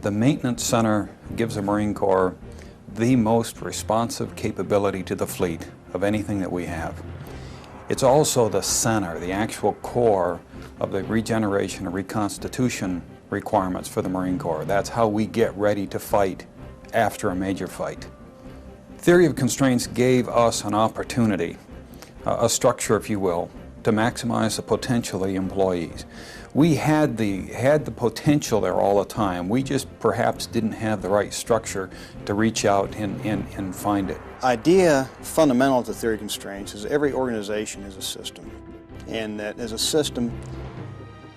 The maintenance center gives the Marine Corps the most responsive capability to the fleet of anything that we have. It's also the center, the actual core of the regeneration and reconstitution requirements for the Marine Corps. That's how we get ready to fight after a major fight. Theory of constraints gave us an opportunity, a structure, if you will, to maximize the potential of the employees. We had the potential there all the time. We just perhaps didn't have the right structure to reach out and find it. Idea fundamental to theory of constraints is every organization is a system. And that as a system,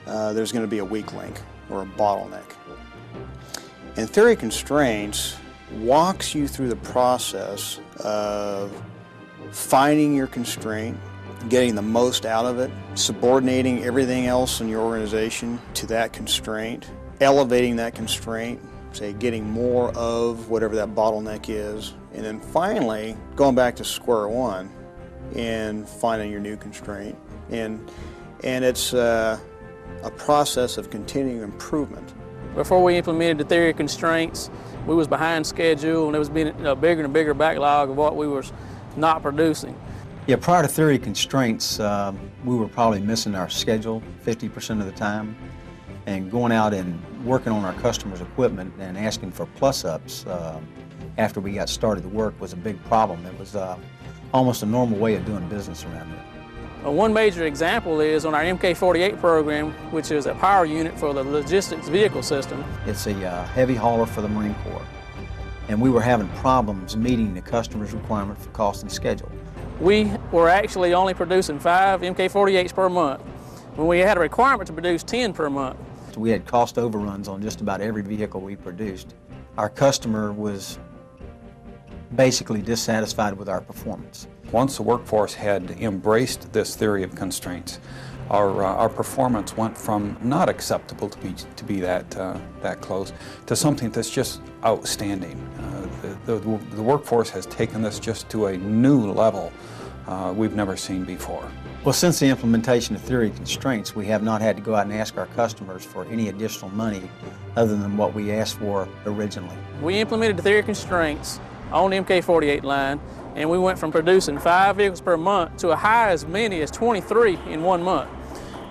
there's going to be a weak link or a bottleneck. And theory of constraints walks you through the process of finding your constraint, getting the most out of it, subordinating everything else in your organization to that constraint, elevating that constraint, say getting more of whatever that bottleneck is, and then finally going back to square one and finding your new constraint. And it's a process of continuing improvement. Before we implemented the theory of constraints, we was behind schedule, and there was been a bigger and bigger backlog of what we were not producing. Yeah, prior to theory of constraints, we were probably missing our schedule 50% of the time, and going out and working on our customers' equipment and asking for plus-ups after we got started to work was a big problem. It was almost a normal way of doing business around here. One major example is on our MK-48 program, which is a power unit for the logistics vehicle system. It's a heavy hauler for the Marine Corps, and we were having problems meeting the customer's requirement for cost and schedule. We were actually only producing 5 MK-48s per month when we had a requirement to produce 10 per month. We had cost overruns on just about every vehicle we produced. Our customer was basically dissatisfied with our performance. Once the workforce had embraced this theory of constraints, our performance went from not acceptable to be that close to something that's just outstanding. The workforce has taken this just to a new level we've never seen before. Well, since the implementation of theory of constraints, we have not had to go out and ask our customers for any additional money other than what we asked for originally. We implemented the theory of constraints on the MK-48 line, and we went from producing 5 vehicles per month to a high as many as 23 in 1 month.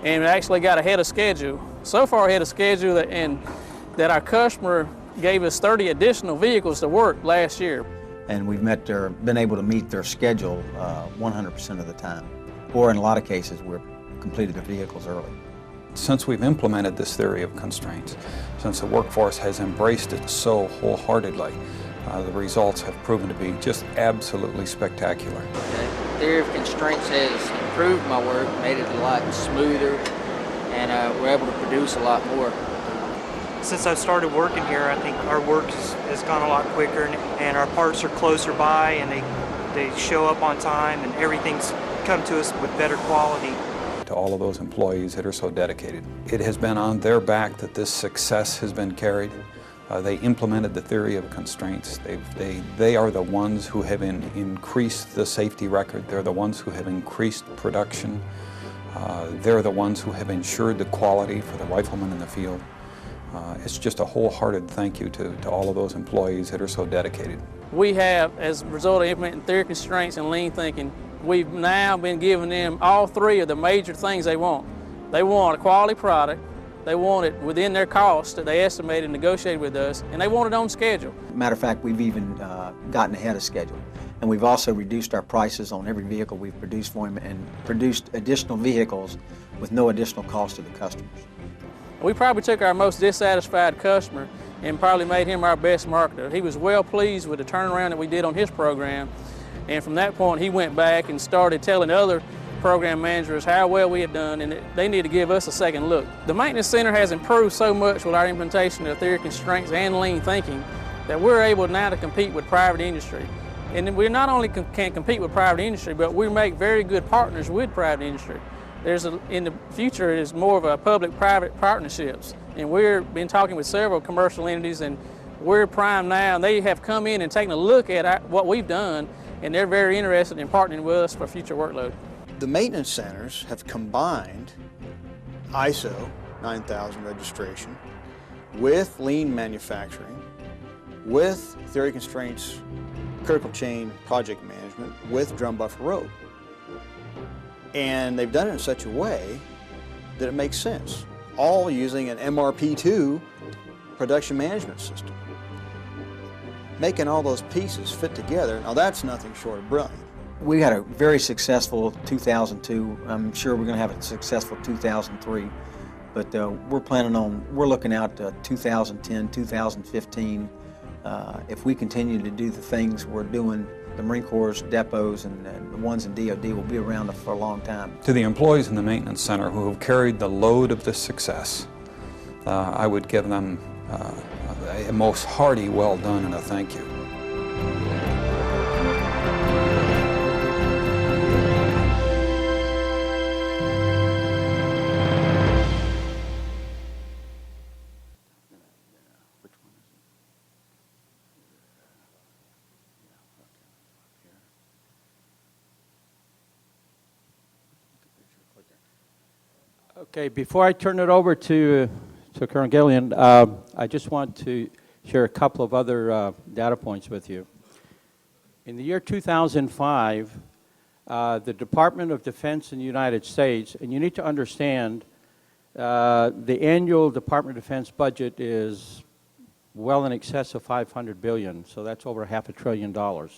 And we actually got ahead of schedule. So far ahead of schedule that our customer gave us 30 additional vehicles to work last year. And we've been able to meet their schedule 100% of the time. Or in a lot of cases, we've completed the vehicles early. Since we've implemented this theory of constraints, since the workforce has embraced it so wholeheartedly, the results have proven to be just absolutely spectacular. The theory of constraints has improved my work, made it a lot smoother, and we're able to produce a lot more. Since I've started working here, I think our work has gone a lot quicker, and our parts are closer by, and they show up on time, and everything's come to us with better quality. To all of those employees that are so dedicated, it has been on their back that this success has been carried. They implemented the theory of constraints. They are the ones who have increased the safety record. They're the ones who have increased production. They're the ones who have ensured the quality for the riflemen in the field. It's just a wholehearted thank you to all of those employees that are so dedicated. We have, as a result of implementing theory of constraints and lean thinking, we've now been giving them all 3 of the major things they want. They want a quality product, they want it within their cost that they estimated and negotiated with us, and they want it on schedule. Matter of fact, we've even gotten ahead of schedule. And we've also reduced our prices on every vehicle we've produced for them and produced additional vehicles with no additional cost to the customers. We probably took our most dissatisfied customer and probably made him our best marketer. He was well pleased with the turnaround that we did on his program, and from that point he went back and started telling other program managers how well we had done, and they need to give us a second look. The maintenance center has improved so much with our implementation of theory of constraints and lean thinking that we're able now to compete with private industry. And we not only can compete with private industry, but we make very good partners with private industry. In the future, is more of a public-private partnerships, and we've been talking with several commercial entities, and we're primed now, and they have come in and taken a look at what we've done, and they're very interested in partnering with us for future workload. The maintenance centers have combined ISO 9000 registration with lean manufacturing, with theory constraints, critical chain project management, with drum buffer road. And they've done it in such a way that it makes sense, all using an MRP2 production management system. Making all those pieces fit together, now that's nothing short of brilliant. We had a very successful 2002. I'm sure we're going to have a successful 2003, but we're looking out to 2010, 2015. If we continue to do the things we're doing, the Marine Corps' depots and the ones in DOD will be around for a long time. To the employees in the Maintenance Center who have carried the load of this success, I would give them a most hearty well done and a thank you. Okay, before I turn it over to Colonel Gillan, I just want to share a couple of other data points with you. In the year 2005, the Department of Defense in the United States, and you need to understand, the annual Department of Defense budget is well in excess of $500 billion, so that's over $500 billion.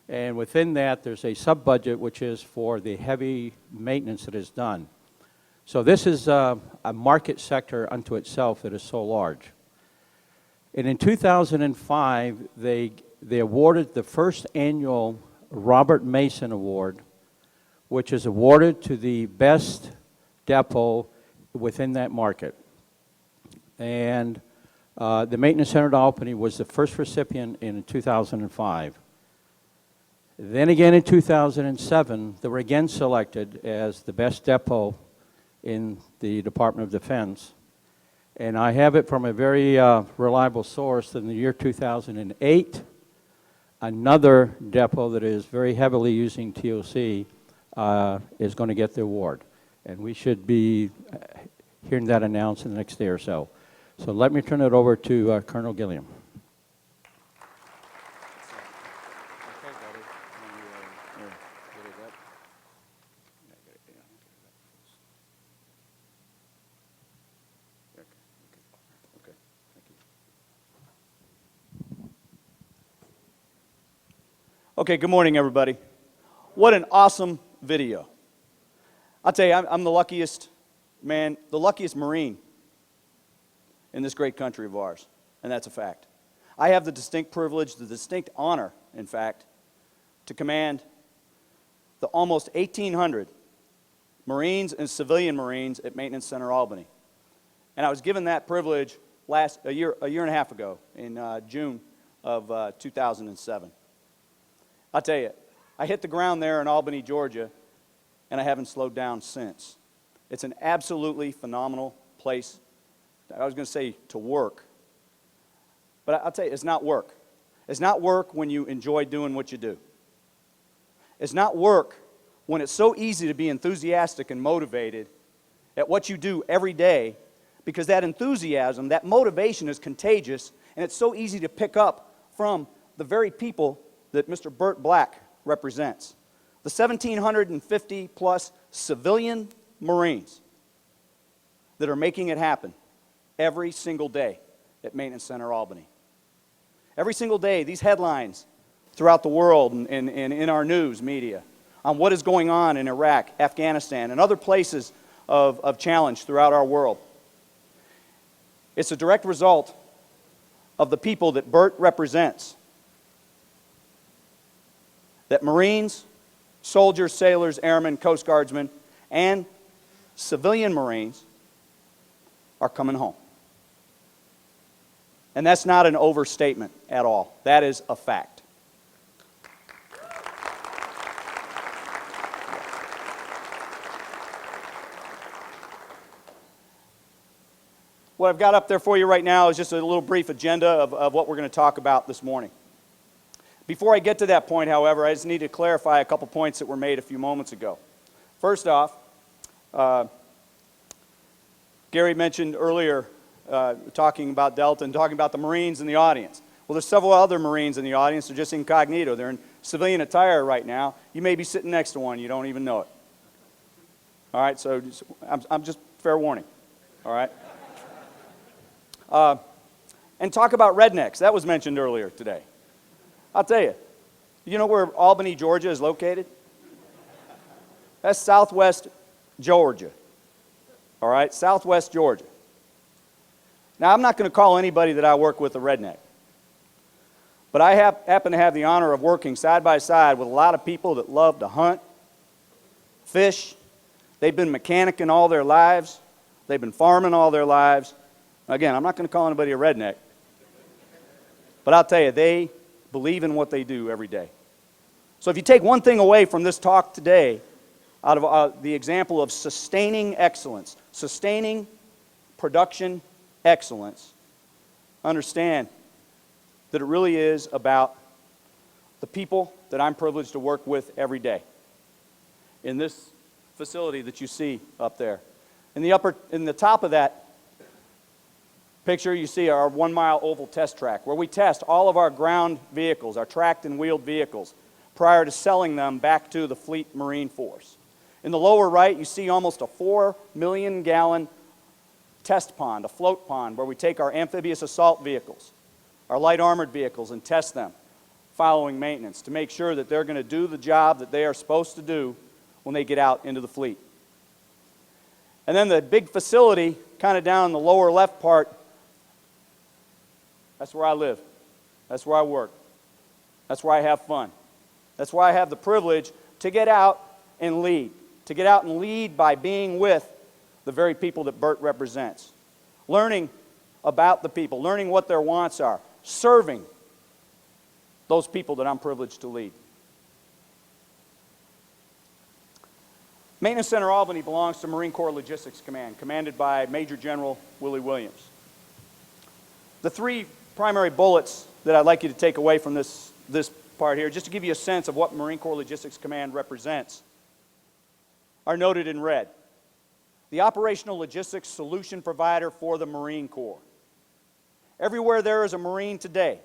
And within that, there's a sub-budget which is for the heavy maintenance that is done. So this is a market sector unto itself that is so large. And in 2005, they awarded the first annual Robert Mason Award, which is awarded to the best depot within that market. And the Maintenance Center at Albany was the first recipient in 2005. Then again in 2007, they were again selected as the best depot in the Department of Defense. And I have it from a very reliable source that in the year 2008, another depot that is very heavily using TOC is going to get the award. And we should be hearing that announced in the next day or so. So let me turn it over to Colonel Gillan. Okay, good morning, everybody. What an awesome video. I'll tell you, I'm the luckiest man, the luckiest Marine in this great country of ours, and that's a fact. I have the distinct privilege, the distinct honor, in fact, to command the almost 1,800 Marines and civilian Marines at Maintenance Center Albany. And I was given that privilege a year and a half ago, in June of 2007. I'll tell you, I hit the ground there in Albany, Georgia, and I haven't slowed down since. It's an absolutely phenomenal place. I was going to say to work, but I'll tell you, it's not work. It's not work when you enjoy doing what you do. It's not work when it's so easy to be enthusiastic and motivated at what you do every day, because that enthusiasm, that motivation is contagious, and it's so easy to pick up from the very people that Mr. Burt Black represents. The 1,750 plus civilian Marines that are making it happen every single day at Maintenance Center Albany. Every single day, these headlines throughout the world and in our news media on what is going on in Iraq, Afghanistan, and other places of challenge throughout our world. It's a direct result of the people that Burt represents. That Marines, soldiers, sailors, airmen, Coast Guardsmen, and civilian Marines are coming home. And that's not an overstatement at all. That is a fact. What I've got up there for you right now is just a little brief agenda of what we're going to talk about this morning. Before I get to that point, however, I just need to clarify a couple points that were made a few moments ago. First off, Gary mentioned earlier talking about Delta and talking about the Marines in the audience. Well, there's several other Marines in the audience. They're just incognito. They're in civilian attire right now. You may be sitting next to one. You don't even know it. All right, so I'm just fair warning. All right. And talk about rednecks. That was mentioned earlier today. I'll tell you. You know where Albany, Georgia is located? That's southwest Georgia. All right, southwest Georgia. Now, I'm not going to call anybody that I work with a redneck. But I happen to have the honor of working side by side with a lot of people that love to hunt, fish. They've been mechanicking all their lives. They've been farming all their lives. Again, I'm not going to call anybody a redneck. But I'll tell you, they believe in what they do every day. So if you take one thing away from this talk today, out of the example of sustaining excellence, sustaining production excellence, understand that it really is about the people that I'm privileged to work with every day in this facility that you see up there. In the top of that picture, you see our 1-mile oval test track, where we test all of our ground vehicles, our tracked and wheeled vehicles, prior to selling them back to the Fleet Marine Force. In the lower right, you see almost a 4 million gallon test pond, a float pond, where we take our amphibious assault vehicles, our light armored vehicles, and test them following maintenance to make sure that they're going to do the job that they are supposed to do when they get out into the fleet. And then the big facility, kind of down in the lower left part, that's where I live. That's where I work. That's where I have fun. That's why I have the privilege to get out and lead. To get out and lead by being with the very people that Bert represents. Learning about the people, learning what their wants are, serving those people that I'm privileged to lead. Maintenance Center Albany belongs to Marine Corps Logistics Command, commanded by Major General Willie Williams. The 3 primary bullets that I'd like you to take away from this part here, just to give you a sense of what Marine Corps Logistics Command represents, are noted in red. The operational logistics solution provider for the Marine Corps. Everywhere there is a Marine today,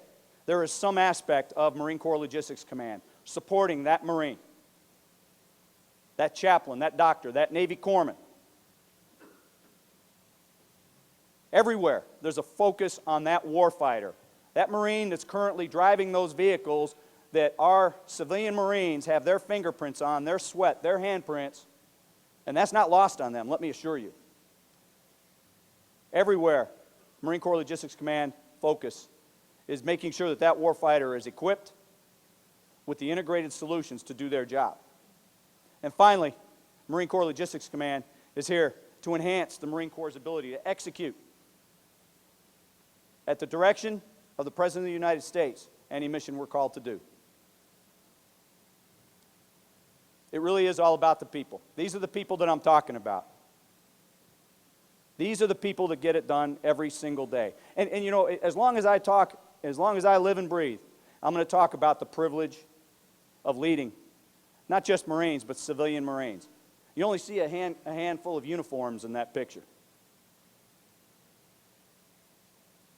there is some aspect of Marine Corps Logistics Command supporting that Marine, that chaplain, that doctor, that Navy corpsman. Everywhere there's a focus on that warfighter, that Marine that's currently driving those vehicles that our civilian Marines have their fingerprints on, their sweat, their handprints, and that's not lost on them, let me assure you. Everywhere, Marine Corps Logistics Command focus is making sure that that warfighter is equipped with the integrated solutions to do their job. And finally, Marine Corps Logistics Command is here to enhance the Marine Corps' ability to execute at the direction of the President of the United States any mission we're called to do. It really is all about the people. These are the people that I'm talking about. These are the people that get it done every single day. And you know, as long as I talk, as long as I live and breathe, I'm going to talk about the privilege of leading, not just Marines, but civilian Marines. You only see a handful of uniforms in that picture.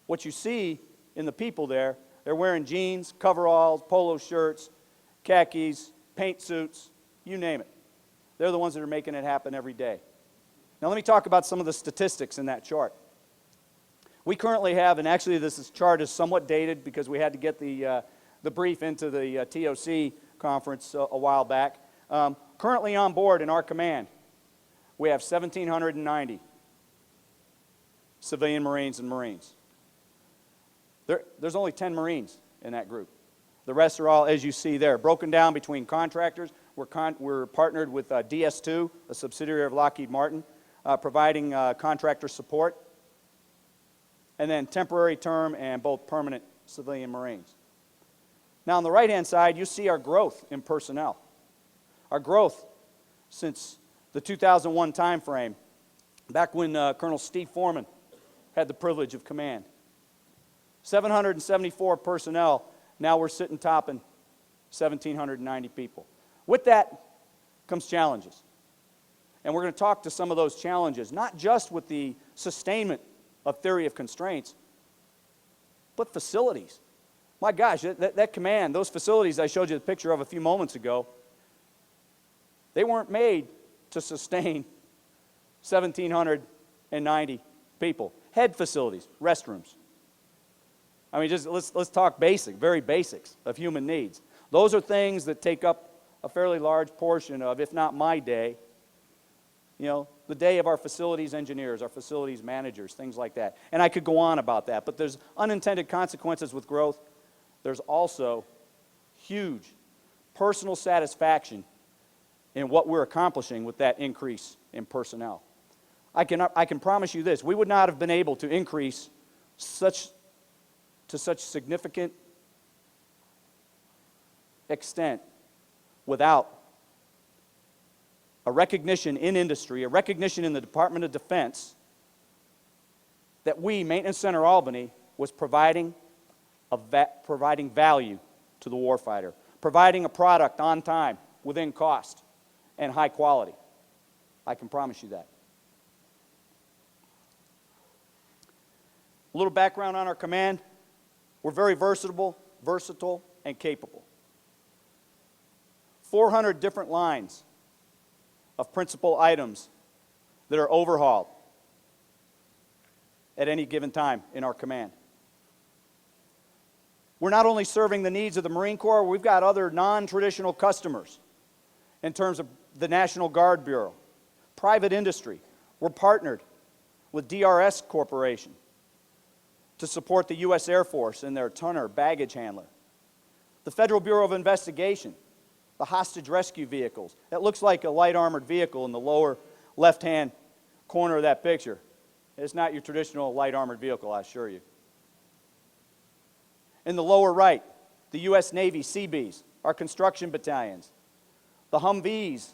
What you see in the people there, they're wearing jeans, coveralls, polo shirts, khakis, paint suits, you name it. They're the ones that are making it happen every day. Now let me talk about some of the statistics in that chart. We currently have, and actually this chart is somewhat dated because we had to get the brief into the TOC conference a while back. Currently on board in our command, we have 1,790 civilian Marines and Marines. There's only 10 Marines in that group. The rest are all, as you see there, broken down between contractors. We're partnered with DS2, a subsidiary of Lockheed Martin, providing contractor support, and then temporary term and both permanent civilian Marines. Now on the right-hand side, you see our growth in personnel. Our growth since the 2001 time frame, back when Colonel Steve Foreman had the privilege of command. 774 personnel, now we're sitting topping 1,790 people. With that comes challenges. And we're going to talk to some of those challenges, not just with the sustainment of theory of constraints, but facilities. My gosh, that command, those facilities I showed you the picture of a few moments ago, they weren't made to sustain 1,790 people. Head facilities, restrooms. I mean, just let's talk basic, very basics of human needs. Those are things that take up a fairly large portion of, if not my day, you know, the day of our facilities engineers, our facilities managers, things like that. And I could go on about that, but there's unintended consequences with growth. There's also huge personal satisfaction in what we're accomplishing with that increase in personnel. I can promise you this, we would not have been able to increase to such significant extent without a recognition in industry, a recognition in the Department of Defense that we, Maintenance Center Albany, was providing value to the warfighter, providing a product on time, within cost, and high quality. I can promise you that. A little background on our command. We're very versatile, and capable. 400 different lines of principal items that are overhauled at any given time in our command. We're not only serving the needs of the Marine Corps, we've got other non-traditional customers in terms of the National Guard Bureau, private industry. We're partnered with DRS Corporation to support the U.S. Air Force in their tonner baggage handler. The Federal Bureau of Investigation, the hostage rescue vehicles. That looks like a light armored vehicle in the lower left-hand corner of that picture. It's not your traditional light armored vehicle, I assure you. In the lower right, the U.S. Navy Seabees, our construction battalions. The Humvees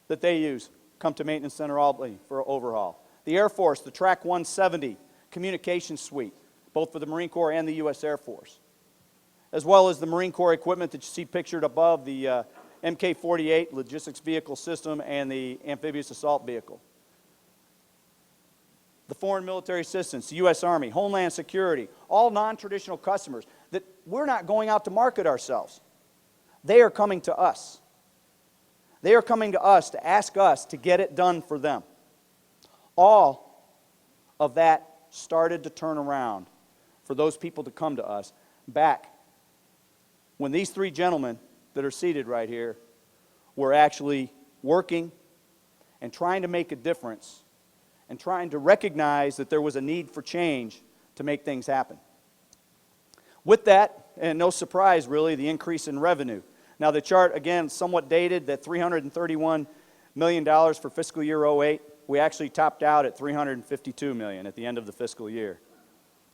that they use come to Maintenance Center Albany for overhaul. The Air Force, the Track 170 communication suite, both for the Marine Corps and the U.S. Air Force, as well as the Marine Corps equipment that you see pictured above, the MK-48 logistics vehicle system and the amphibious assault vehicle. The Foreign Military Assistance, the U.S. Army, Homeland Security, all non-traditional customers that we're not going out to market ourselves. They are coming to us. They are coming to us to ask us to get it done for them. All of that started to turn around for those people to come to us back when these three gentlemen that are seated right here were actually working and trying to make a difference and trying to recognize that there was a need for change to make things happen. With that, and no surprise really, the increase in revenue. Now the chart, again, somewhat dated, that $331 million for fiscal year 08. We actually topped out at $352 million at the end of the fiscal year.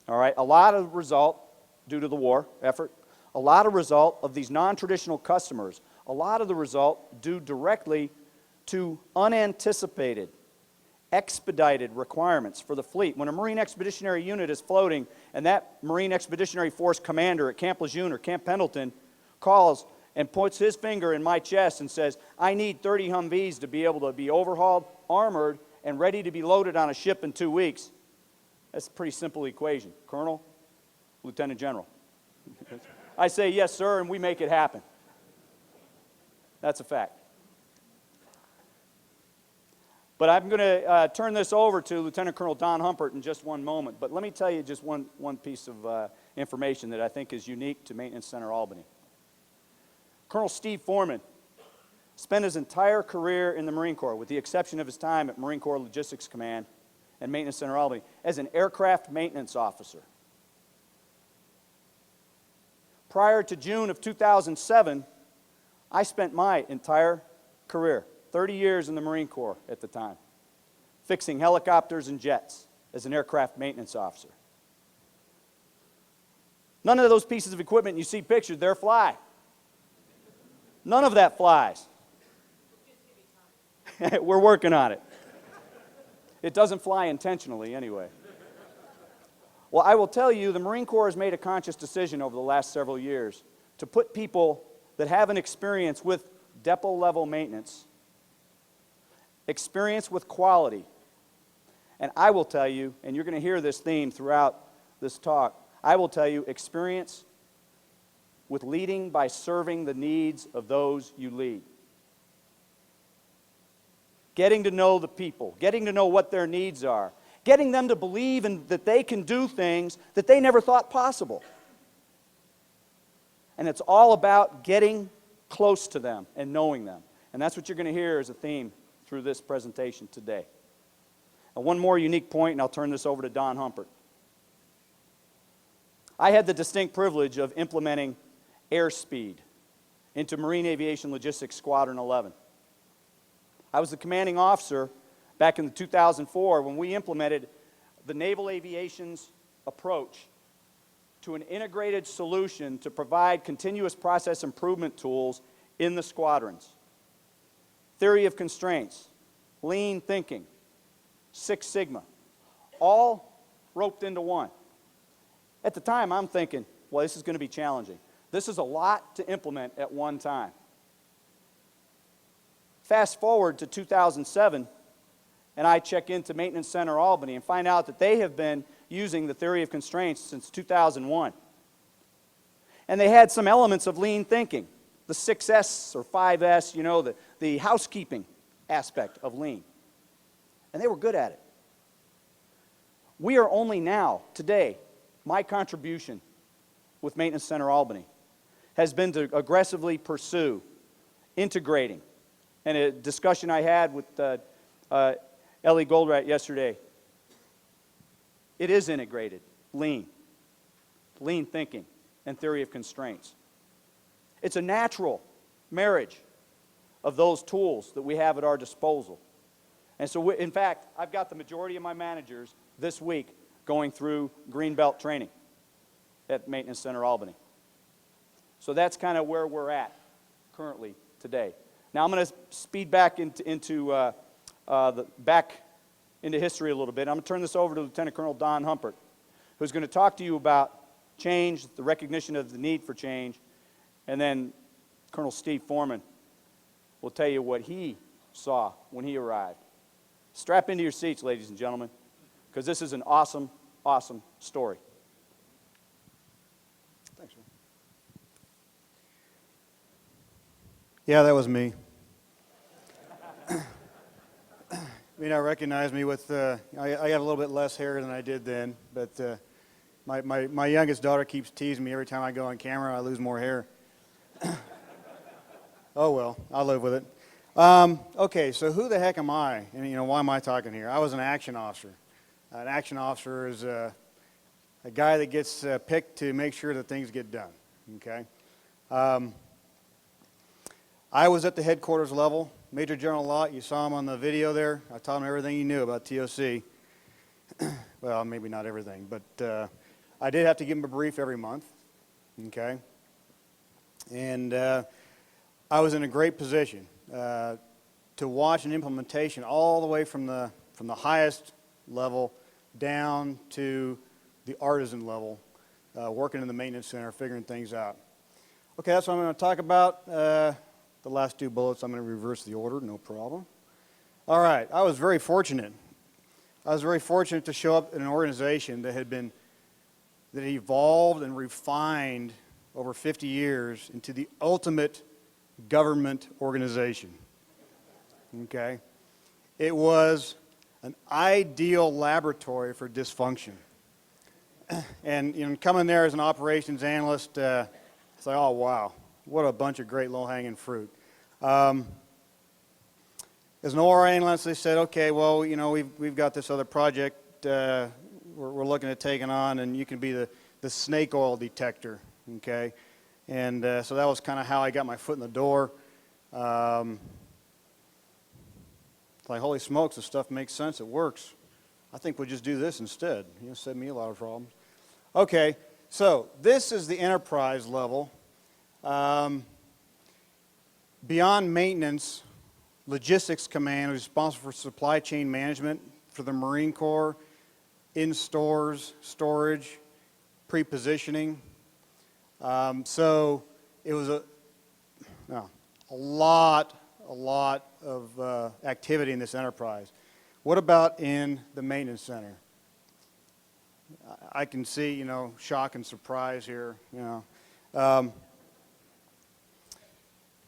All right, a lot of result due to the war effort, a lot of result of these non-traditional customers, a lot of the result due directly to unanticipated, expedited requirements for the fleet. When a Marine Expeditionary Unit is floating and that Marine Expeditionary Force commander at Camp Lejeune or Camp Pendleton calls and puts his finger in my chest and says, I need 30 Humvees to be able to be overhauled, armored, and ready to be loaded on a ship in 2 weeks. That's a pretty simple equation. Colonel, Lieutenant General. I say, yes, sir, and we make it happen. That's a fact. But I'm going to turn this over to Lieutenant Colonel Don Humpert in just one moment. But let me tell you just one piece of information that I think is unique to Maintenance Center Albany. Colonel Steve Foreman spent his entire career in the Marine Corps, with the exception of his time at Marine Corps Logistics Command and Maintenance Center Albany, as an aircraft maintenance officer. Prior to June of 2007, I spent my entire career, 30 years in the Marine Corps at the time, fixing helicopters and jets as an aircraft maintenance officer. None of those pieces of equipment you see pictured there fly. None of that flies. We're working on it. It doesn't fly intentionally anyway. Well, I will tell you, the Marine Corps has made a conscious decision over the last several years to put people that have an experience with depot level maintenance, experience with quality, And I will tell you, and you're going to hear this theme throughout this talk, I will tell you, experience with leading by serving the needs of those you lead. Getting to know the people, getting to know what their needs are, getting them to believe that they can do things that they never thought possible. And it's all about getting close to them and knowing them. And that's what you're going to hear as a theme through this presentation today. And one more unique point, and I'll turn this over to Don Humpert. I had the distinct privilege of implementing airspeed into Marine Aviation Logistics Squadron 11. I was the commanding officer back in 2004 when we implemented the Naval Aviation's approach to an integrated solution to provide continuous process improvement tools in the squadrons. Theory of constraints, lean thinking, Six Sigma, all roped into one. At the time, I'm thinking, well, this is going to be challenging. This is a lot to implement at one time. Fast forward to 2007, and I check into Maintenance Center Albany and find out that they have been using the theory of constraints since 2001. And they had some elements of lean thinking, the 6S or 5S, you know, the housekeeping aspect of lean. And they were good at it. We are only now, today, my contribution with Maintenance Center Albany has been to aggressively pursue integrating. And a discussion I had with Ellie Goldratt yesterday, it is integrated, lean thinking, and theory of constraints. It's a natural marriage of those tools that we have at our disposal. And so, in fact, I've got the majority of my managers this week going through Greenbelt training at Maintenance Center Albany. So that's kind of where we're at currently today. Now I'm going to speed back into history a little bit. I'm going to turn this over to Lieutenant Colonel Don Humpert, who's going to talk to you about change, the recognition of the need for change, and then Colonel Steve Foreman will tell you what he saw when he arrived. Strap into your seats, ladies and gentlemen, because this is an awesome, awesome story. Thanks, man. Yeah, that was me. You may not recognize me with, I have a little bit less hair than I did then, but my youngest daughter keeps teasing me every time I go on camera, I lose more hair. Oh well, I'll live with it. Okay, so who the heck am I? And why am I talking here? I was an action officer. An action officer is a guy that gets picked to make sure that things get done, okay? I was at the headquarters level. Major General Lott, you saw him on the video there. I taught him everything he knew about TOC. Well, maybe not everything, but I did have to give him a brief every month, okay? And I was in a great position to watch an implementation all the way from the highest level down to the artisan level, working in the maintenance center, figuring things out. Okay, that's what I'm going to talk about. The last two bullets, I'm going to reverse the order, no problem. All right, I was very fortunate. I was very fortunate to show up in an organization that had evolved and refined over 50 years into the ultimate government organization. Okay? It was an ideal laboratory for dysfunction. And coming there as an operations analyst, it's like, oh wow, what a bunch of great low-hanging fruit. As an OR analyst, they said, okay, well, we've got this other project we're looking at taking on, and you can be the snake oil detector, okay? And so that was kind of how I got my foot in the door. It's like, holy smokes, this stuff makes sense, it works. I think we'll just do this instead. Saved me a lot of problems. Okay, so this is the enterprise level. Beyond maintenance, Logistics Command is responsible for supply chain management for the Marine Corps, in stores, storage, pre-positioning. So it was a lot of activity in this enterprise. What about in the maintenance center? I can see, shock and surprise here,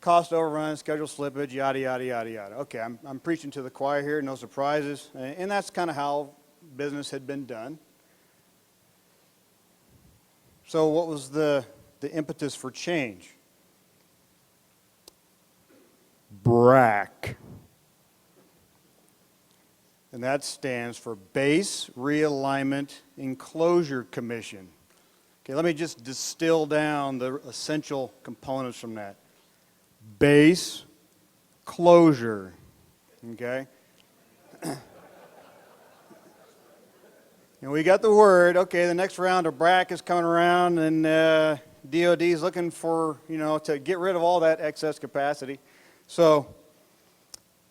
cost overrun, schedule slippage, yada, yada, yada, yada. Okay, I'm preaching to the choir here, no surprises. And that's kind of how business had been done. So what was the impetus for change? BRAC. And that stands for Base Realignment Enclosure Commission. Okay, let me just distill down the essential components from that. Base, closure, okay? And we got the word, okay, the next round of BRAC is coming around, and DOD is looking for, to get rid of all that excess capacity. So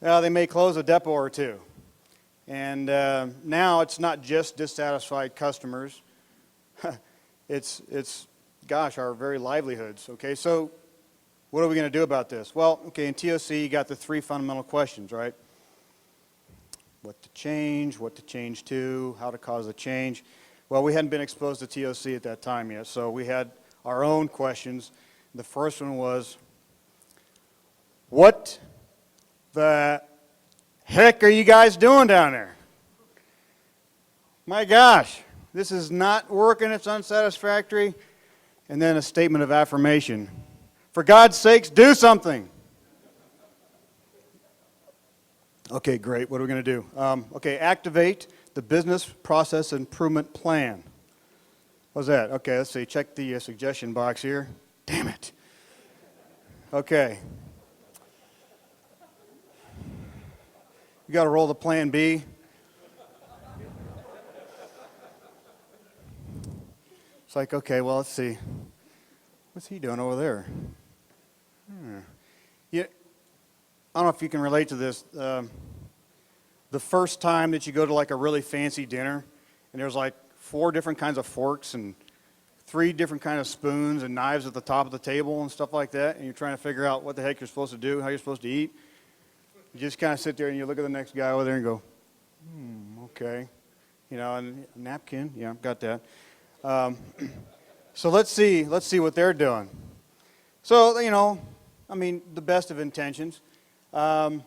they may close a depot or two. And now it's not just dissatisfied customers. It's, gosh, our very livelihoods. Okay, so what are we going to do about this? Well, okay, in TOC you got the three fundamental questions, right? What to change to, how to cause the change. Well, we hadn't been exposed to TOC at that time yet, so we had our own questions. The first one was, what the heck are you guys doing down there? My gosh, this is not working, it's unsatisfactory. And then a statement of affirmation. For God's sakes, do something. Okay, great, what are we going to do? Okay, activate the business process improvement plan. What's that? Okay, let's see, check the suggestion box here. Damn it. Okay. You got to roll the plan B. It's like, okay, well, let's see. What's he doing over there? Yeah, I don't know if you can relate to this. The first time that you go to like a really fancy dinner, and there's like 4 different kinds of forks and 3 different kinds of spoons and knives at the top of the table and stuff like that, and you're trying to figure out what the heck you're supposed to do, how you're supposed to eat. You just kind of sit there and you look at the next guy over there and go, okay. And a napkin, yeah, got that. So let's see what they're doing. So, the best of intentions. So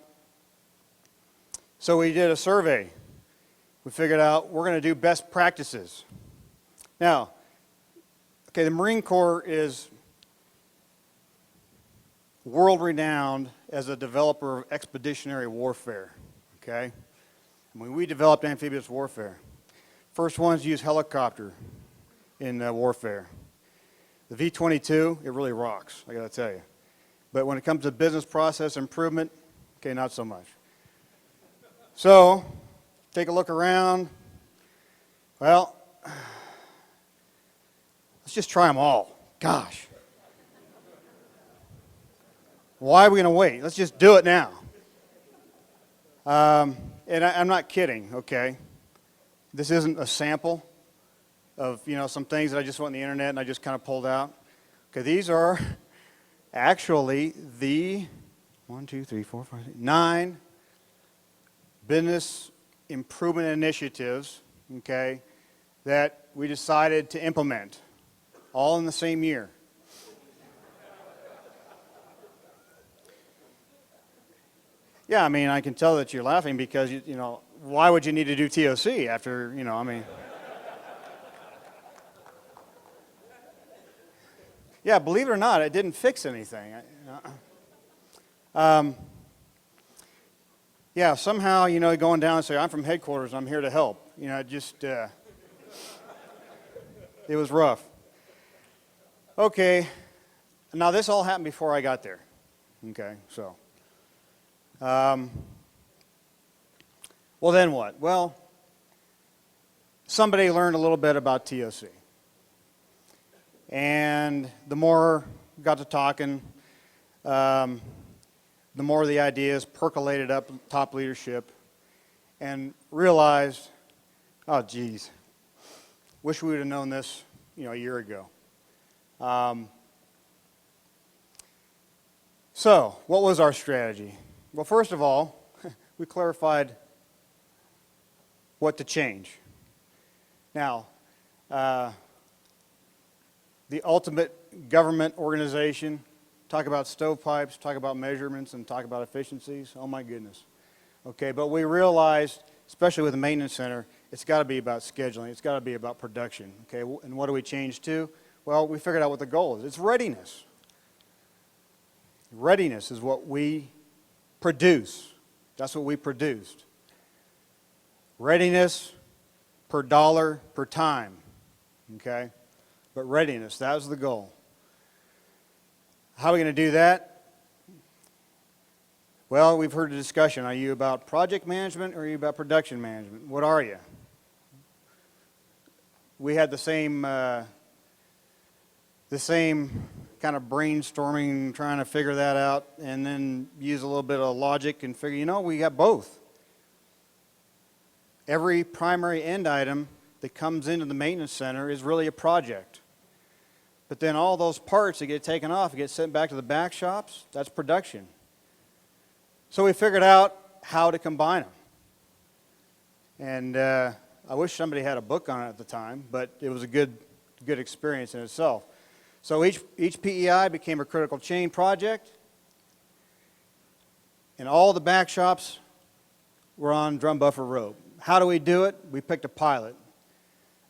we did a survey. We figured out we're going to do best practices. Now, okay, the Marine Corps is world-renowned as a developer of expeditionary warfare, okay? We developed amphibious warfare. First ones to use helicopter in warfare. The V-22, it really rocks, I gotta tell you. But when it comes to business process improvement, okay, not so much. So, take a look around. Well, let's just try them all. Gosh. Why are we going to wait? Let's just do it now. And I'm not kidding, okay? This isn't a sample of, some things that I just went on the internet and I just kind of pulled out. Okay, these are actually the 9 business improvement initiatives, okay, that we decided to implement, all in the same year. Yeah, I can tell that you're laughing because, why would you need to do TOC after, Yeah, believe it or not, it didn't fix anything. Yeah, somehow, going down and say, I'm from headquarters, I'm here to help. It was rough. Okay, now this all happened before I got there. Okay, so. Well, then what? Well, somebody learned a little bit about TOC. And the more we got to talking, the more the ideas percolated up top leadership and realized, oh, geez, wish we would have known this, a year ago. So, what was our strategy? Well, first of all, we clarified what to change. Now, the ultimate government organization, talk about stovepipes, talk about measurements, and talk about efficiencies. Oh my goodness. Okay, but we realized, especially with the maintenance center, it's got to be about scheduling. It's got to be about production. Okay, and what do we change to? Well, we figured out what the goal is. It's readiness. Readiness is what we produce. That's what we produced. Readiness per dollar per time. Okay, but readiness, that was the goal. How are we going to do that? Well, we've heard the discussion. Are you about project management or are you about production management? What are you? We had the same kind of brainstorming, trying to figure that out, and then use a little bit of logic and figure, you know, we got both. Every primary end item that comes into the maintenance center is really a project. But then all those parts that get taken off, get sent back to the back shops, that's production. So we figured out how to combine them. And I wish somebody had a book on it at the time, but it was a good experience in itself. So each PEI became a critical chain project, and all the back shops were on drum buffer rope. How do we do it? We picked a pilot,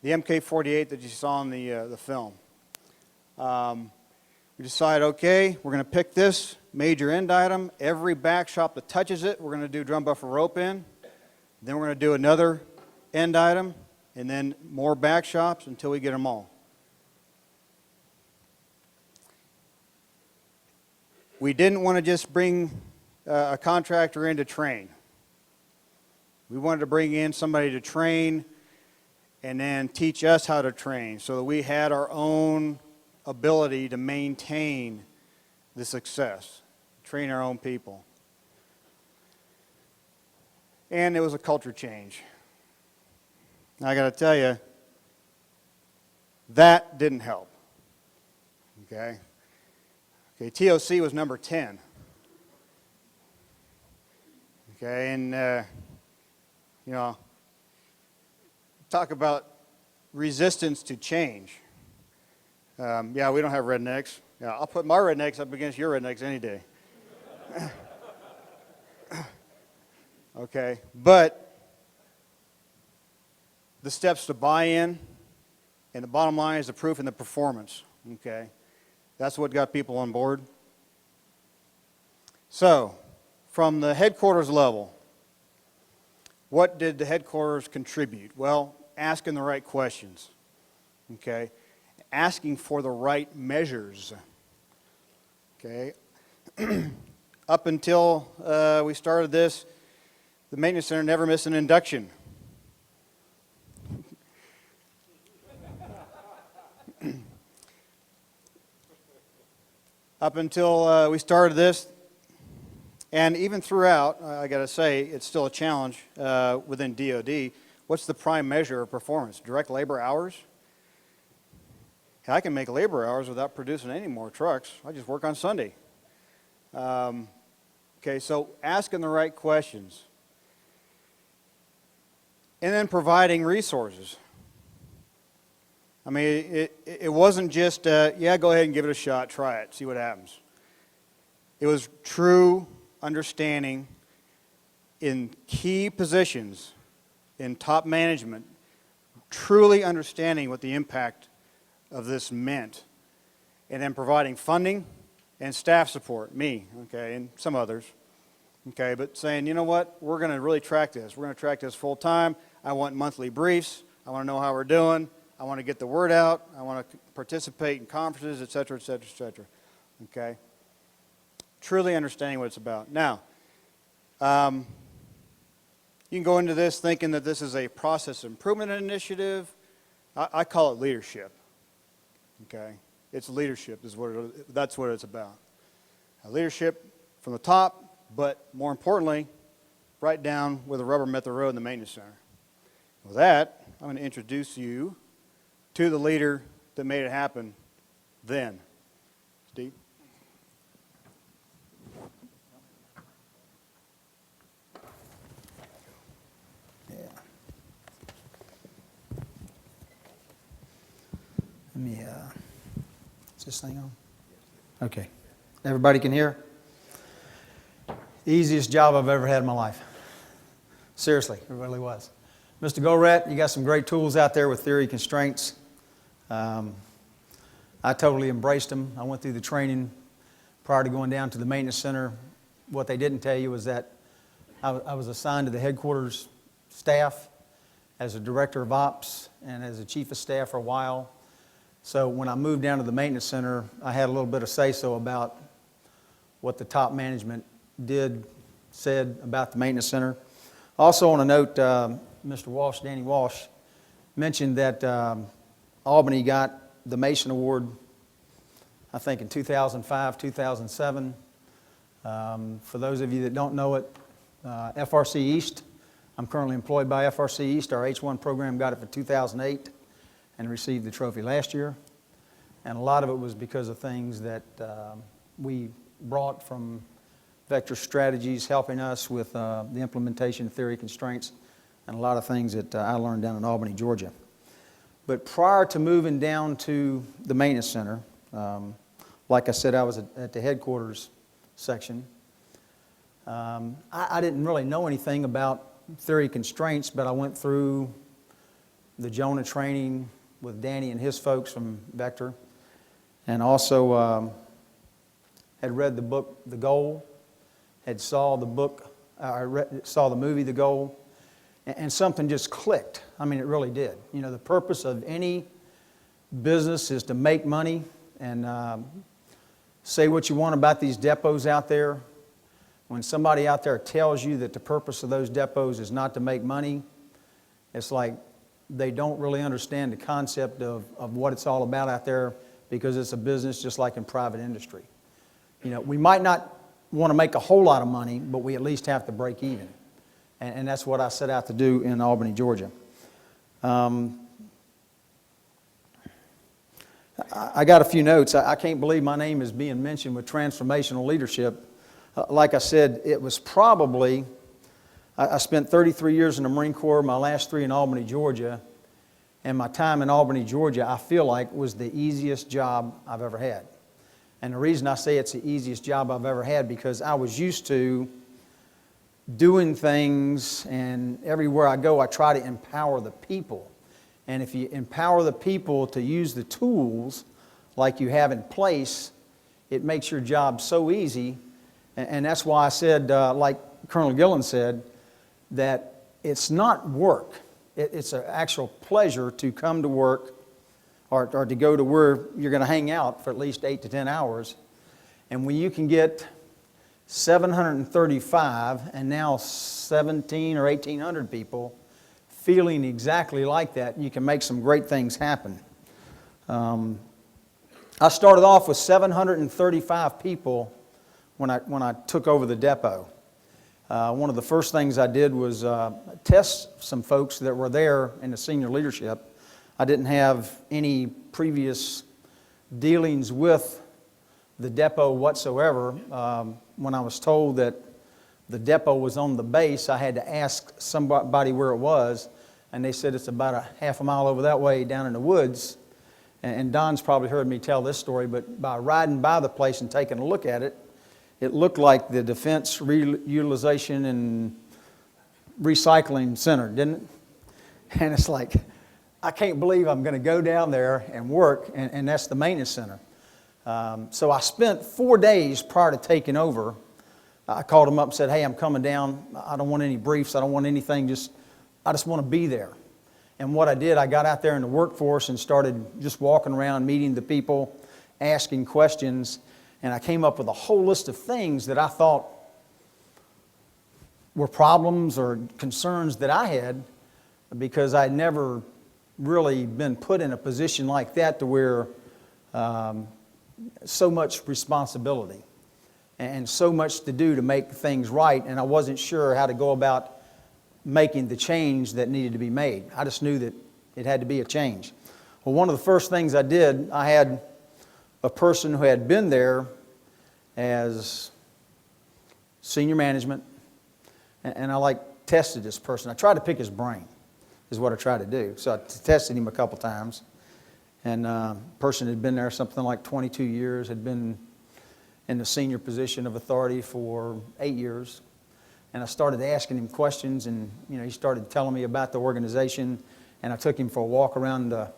the MK48 that you saw in the film. We decided, okay, we're going to pick this major end item. Every back shop that touches it, we're going to do drum buffer rope in. Then we're going to do another end item, and then more back shops until we get them all. We didn't want to just bring a contractor in to train. We wanted to bring in somebody to train and then teach us how to train so that we had our own ability to maintain the success, train our own people. And it was a culture change. I got to tell you, that didn't help. Okay, TOC was number 10. Okay, and you know, talk about resistance to change. Yeah, we don't have rednecks. Yeah, I'll put my rednecks up against your rednecks any day. Okay, but the steps to buy-in, and the bottom line is the proof and the performance. Okay, that's what got people on board. So, from the headquarters level, what did the headquarters contribute? Well, asking the right questions. Okay, asking for the right measures. Okay, up until we started this, the maintenance center never missed an induction. Up until we started this, and even throughout, I got to say, it's still a challenge within DoD. What's the prime measure of performance? Direct labor hours? I can make labor hours without producing any more trucks. I just work on Sunday. Okay, so asking the right questions. And then providing resources. I mean, it wasn't just, yeah, go ahead and give it a shot, try it, see what happens. It was true understanding in key positions in top management, truly understanding what the impact of this meant, and then providing funding and staff support, me, okay, and some others, okay, but saying, you know what, we're going to really track this. We're going to track this full time. I want monthly briefs. I want to know how we're doing. I want to get the word out. I want to participate in conferences, et cetera, et cetera, et cetera, okay. Truly understanding what it's about. Now, you can go into this thinking that this is a process improvement initiative. I call it leadership. Okay, it's leadership is that's what it's about. Leadership from the top, but more importantly, right down where the rubber met the road in the maintenance center. With that, I'm going to introduce you to the leader that made it happen then. Steve? Yeah. this thing on? Okay. Everybody can hear? Easiest job I've ever had in my life. Seriously, it really was. Mr. Goldratt, you got some great tools out there with theory constraints. I totally embraced them. I went through the training prior to going down to the maintenance center. What they didn't tell you was that I was assigned to the headquarters staff as a director of ops and as a chief of staff for a while. So when I moved down to the maintenance center, I had a little bit of say-so about what the top management said about the maintenance center. Also on a note, Mr. Walsh, Danny Walsh, mentioned that Albany got the Mason Award, I think in 2005, 2007. For those of you that don't know it, FRC East, I'm currently employed by FRC East. Our H1 program got it for 2008 and received the trophy last year. And a lot of it was because of things that we brought from Vector Strategies, helping us with the implementation of theory constraints, and a lot of things that I learned down in Albany, Georgia. But prior to moving down to the maintenance center, like I said, I was at the headquarters section. I didn't really know anything about theory constraints, but I went through the Jonah training with Danny and his folks from Vector, and also had read the book The Goal, had saw the movie The Goal, and something just clicked. I mean, it really did. You know, the purpose of any business is to make money, and say what you want about these depots out there. When somebody out there tells you that the purpose of those depots is not to make money, it's like they don't really understand the concept of what it's all about out there, because it's a business just like in private industry. You know, we might not want to make a whole lot of money, but we at least have to break even. And that's what I set out to do in Albany, Georgia. I got a few notes. I can't believe my name is being mentioned with transformational leadership. Like I said, it was probably, I spent 33 years in the Marine Corps, my last 3 in Albany, Georgia. And my time in Albany, Georgia, I feel like was the easiest job I've ever had. And the reason I say it's the easiest job I've ever had, because I was used to doing things, and everywhere I go, I try to empower the people. And if you empower the people to use the tools like you have in place, it makes your job so easy. And that's why I said, like Colonel Gillan said, that it's not work. It's an actual pleasure to come to work or to go to where you're going to hang out for at least 8 to 10 hours. And when you can get 735 and now 17 or 1,800 people feeling exactly like that, you can make some great things happen. I started off with 735 people when I took over the depot. One of the first things I did was test some folks that were there in the senior leadership. I didn't have any previous dealings with the depot whatsoever. When I was told that the depot was on the base, I had to ask somebody where it was, and they said it's about a half a mile over that way down in the woods. And Don's probably heard me tell this story, but by riding by the place and taking a look at it, it looked like the Defense Reutilization and Recycling Center, didn't it? And it's like, I can't believe I'm going to go down there and work, and that's the maintenance center. So I spent 4 days prior to taking over. I called them up and said, hey, I'm coming down. I don't want any briefs. I don't want anything. I just want to be there. And what I did, I got out there in the workforce and started just walking around, meeting the people, asking questions. And I came up with a whole list of things that I thought were problems or concerns that I had, because I'd never really been put in a position like that to where so much responsibility and so much to do to make things right, and I wasn't sure how to go about making the change that needed to be made. I just knew that it had to be a change. Well, one of the first things I did, I had a person who had been there as senior management, and I tested this person. I tried to pick his brain, is what I tried to do. So I tested him a couple times, And person had been there something like 22 years, had been in the senior position of authority for 8 years. And I started asking him questions, and he started telling me about the organization, and I took him for a walk around the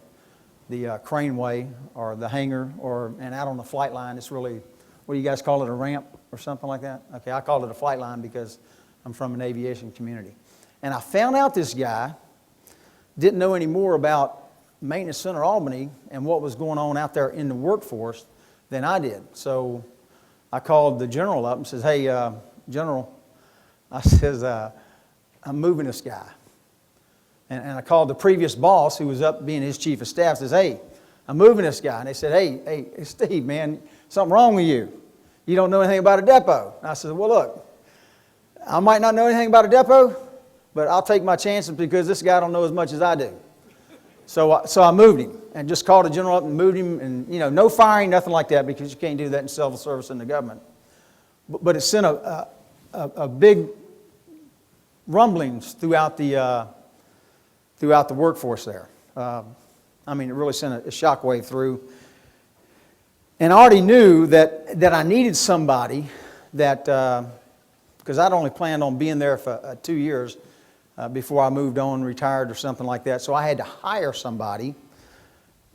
craneway or the hangar and out on the flight line. It's really, what do you guys call it, a ramp or something like that? Okay, I called it a flight line because I'm from an aviation community. And I found out this guy didn't know any more about Maintenance Center Albany and what was going on out there in the workforce than I did. So I called the general up and says, hey, General, I says, I'm moving this guy. And I called the previous boss, who was up being his chief of staff, says, hey, I'm moving this guy. And they said, hey, Steve, man, something wrong with you. You don't know anything about a depot. And I said, well, look, I might not know anything about a depot, but I'll take my chances because this guy don't know as much as I do. So I moved him and just called the general up and moved him, and no firing, nothing like that, because you can't do that in civil service in the government. But it sent a big rumblings throughout the workforce there. It really sent a shockwave through. And I already knew that I needed somebody that, because I'd only planned on being there for 2 years before I moved on, retired or something like that. So I had to hire somebody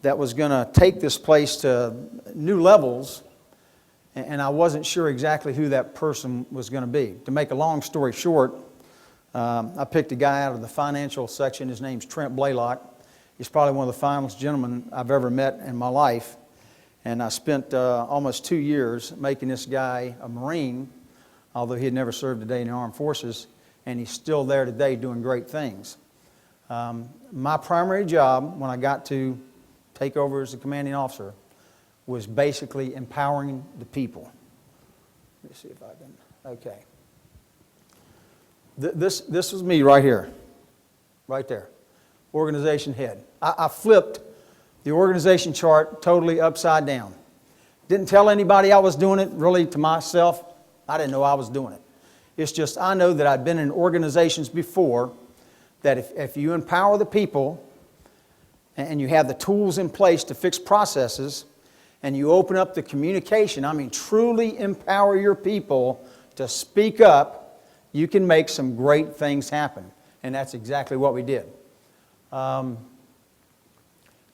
that was going to take this place to new levels, and I wasn't sure exactly who that person was going to be. To make a long story short, I picked a guy out of the financial section. His name's Trent Blaylock. He's probably one of the finest gentlemen I've ever met in my life. And I spent almost 2 years making this guy a Marine, although he had never served a day in the armed forces, and he's still there today doing great things. My primary job when I got to take over as the commanding officer was basically empowering the people. Let me see if I can, okay. This was me right here, right there, organization head. I flipped the organization chart totally upside down. Didn't tell anybody I was doing it, really to myself. I didn't know I was doing it. It's just I know that I'd been in organizations before that if you empower the people and you have the tools in place to fix processes and you open up the communication, truly empower your people to speak up, you can make some great things happen. And that's exactly what we did.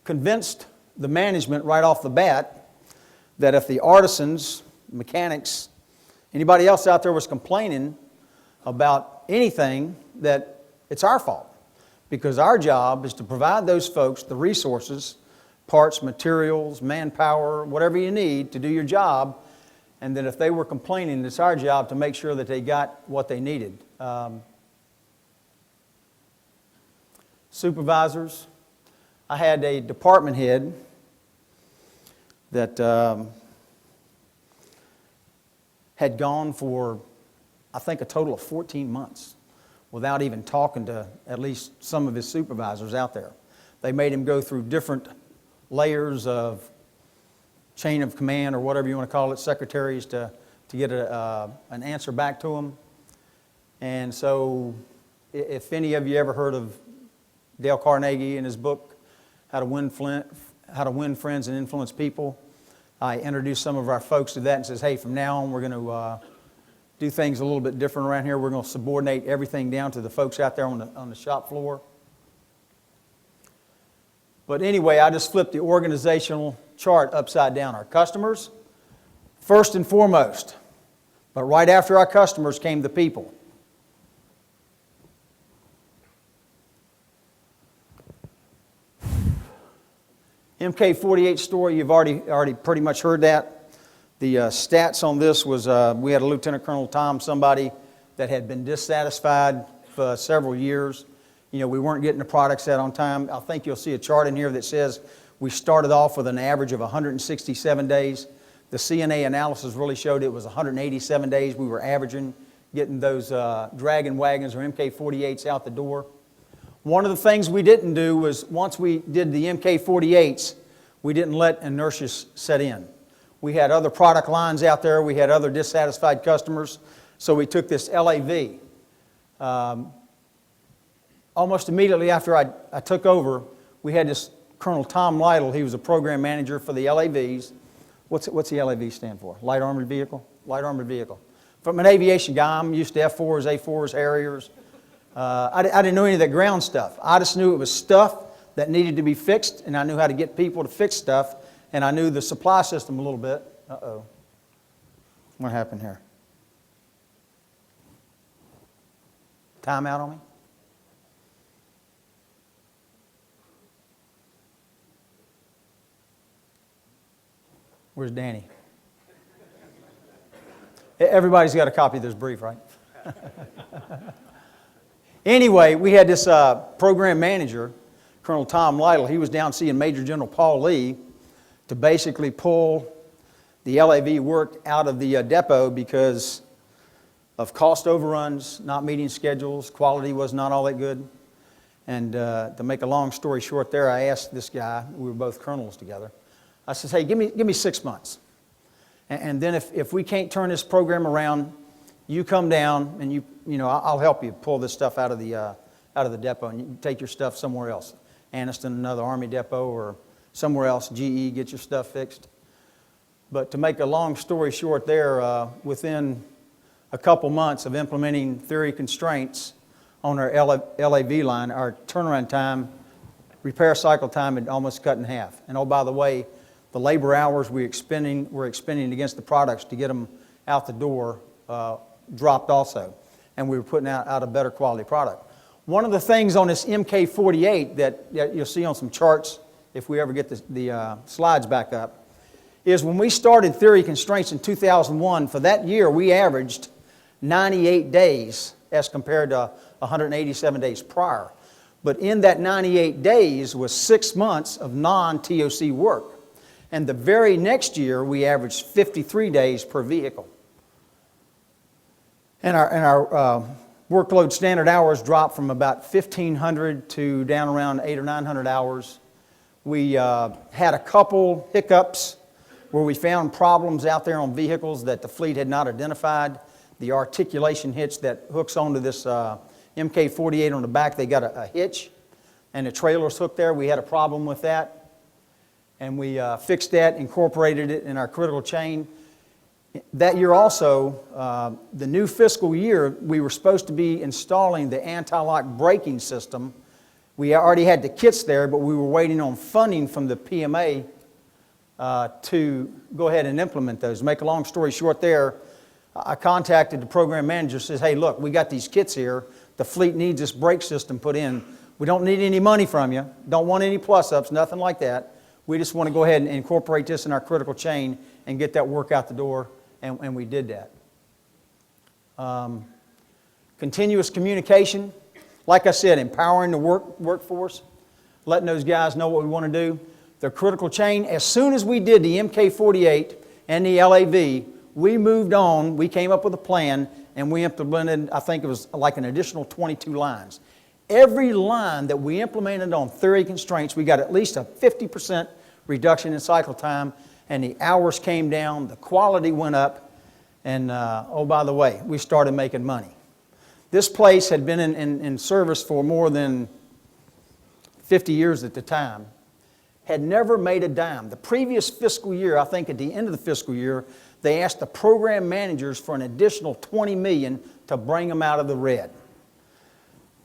Convinced the management right off the bat that if the artisans, mechanics, anybody else out there was complaining about anything, that it's our fault. Because our job is to provide those folks the resources, parts, materials, manpower, whatever you need to do your job. And that if they were complaining, it's our job to make sure that they got what they needed. Supervisors. I had a department head that had gone for, I think, a total of 14 months without even talking to at least some of his supervisors out there. They made him go through different layers of chain of command, or whatever you want to call it, secretaries, to get an answer back to him. And so if any of you ever heard of Dale Carnegie in his book, How to Win Friends and Influence People, I introduced some of our folks to that and says, hey, from now on we're going to do things a little bit different around here. We're going to subordinate everything down to the folks out there on the shop floor. But anyway, I just flipped the organizational chart upside down. Our customers, first and foremost. But right after our customers came the people. MK-48 story, you've already pretty much heard that. The stats on this was we had a Lieutenant Colonel Tom, somebody that had been dissatisfied for several years. We weren't getting the products out on time. I think you'll see a chart in here that says we started off with an average of 167 days. The CNA analysis really showed it was 187 days we were averaging getting those Dragon wagons or MK-48s out the door. One of the things we didn't do was, once we did the MK-48s, we didn't let inertia set in. We had other product lines out there. We had other dissatisfied customers. So we took this LAV. Almost immediately after I took over, we had this Colonel Tom Lytle, he was a program manager for the LAVs. What's the LAV stand for? Light Armored Vehicle? Light Armored Vehicle. From an aviation guy, I'm used to F4s, A4s, Harriers. I didn't know any of that ground stuff. I just knew it was stuff that needed to be fixed, and I knew how to get people to fix stuff, and I knew the supply system a little bit. Uh-oh. What happened here? Time out on me? Where's Danny? Everybody's got a copy of this brief, right? Anyway, we had this program manager, Colonel Tom Lytle. He was down seeing Major General Paul Lee to basically pull the LAV work out of the depot because of cost overruns, not meeting schedules, quality was not all that good. And to make a long story short there, I asked this guy, we were both colonels together, I said, hey, give me 6 months. And then if we can't turn this program around, you come down and you know I'll help you pull this stuff out of the depot, and you can take your stuff somewhere else. Anniston, another Army depot, or somewhere else, GE, get your stuff fixed. But to make a long story short there, within a couple months of implementing theory constraints on our LAV line, our turnaround time, repair cycle time had almost cut in half. And oh, by the way, the labor hours we're expending against the products to get them out the door dropped also. And we were putting out a better quality product. One of the things on this MK48 that you'll see on some charts, if we ever get the slides back up, is when we started theory constraints in 2001, for that year we averaged 98 days as compared to 187 days prior. But in that 98 days was 6 months of non-TOC work. And the very next year, we averaged 53 days per vehicle. And our workload standard hours dropped from about 1,500 to down around 800 or 900 hours. We had a couple hiccups where we found problems out there on vehicles that the fleet had not identified. The articulation hitch that hooks onto this MK48 on the back, they got a hitch, and the trailer's hooked there. We had a problem with that. And we fixed that, incorporated it in our critical chain. That year also, the new fiscal year, we were supposed to be installing the anti-lock braking system. We already had the kits there, but we were waiting on funding from the PMA to go ahead and implement those. Make a long story short there, I contacted the program manager, says, hey, look, we got these kits here. The fleet needs this brake system put in. We don't need any money from you. Don't want any plus-ups, nothing like that. We just want to go ahead and incorporate this in our critical chain and get that work out the door, and we did that. Continuous communication. Like I said, empowering the workforce, letting those guys know what we want to do. The critical chain, as soon as we did the MK48 and the LAV, we moved on, we came up with a plan, and we implemented, I think it was like an additional 22 lines. Every line that we implemented on theory constraints, we got at least a 50% reduction in cycle time, and the hours came down, the quality went up, and oh, by the way, we started making money. This place had been in service for more than 50 years at the time, had never made a dime. The previous fiscal year, I think at the end of the fiscal year, they asked the program managers for an additional $20 million to bring them out of the red.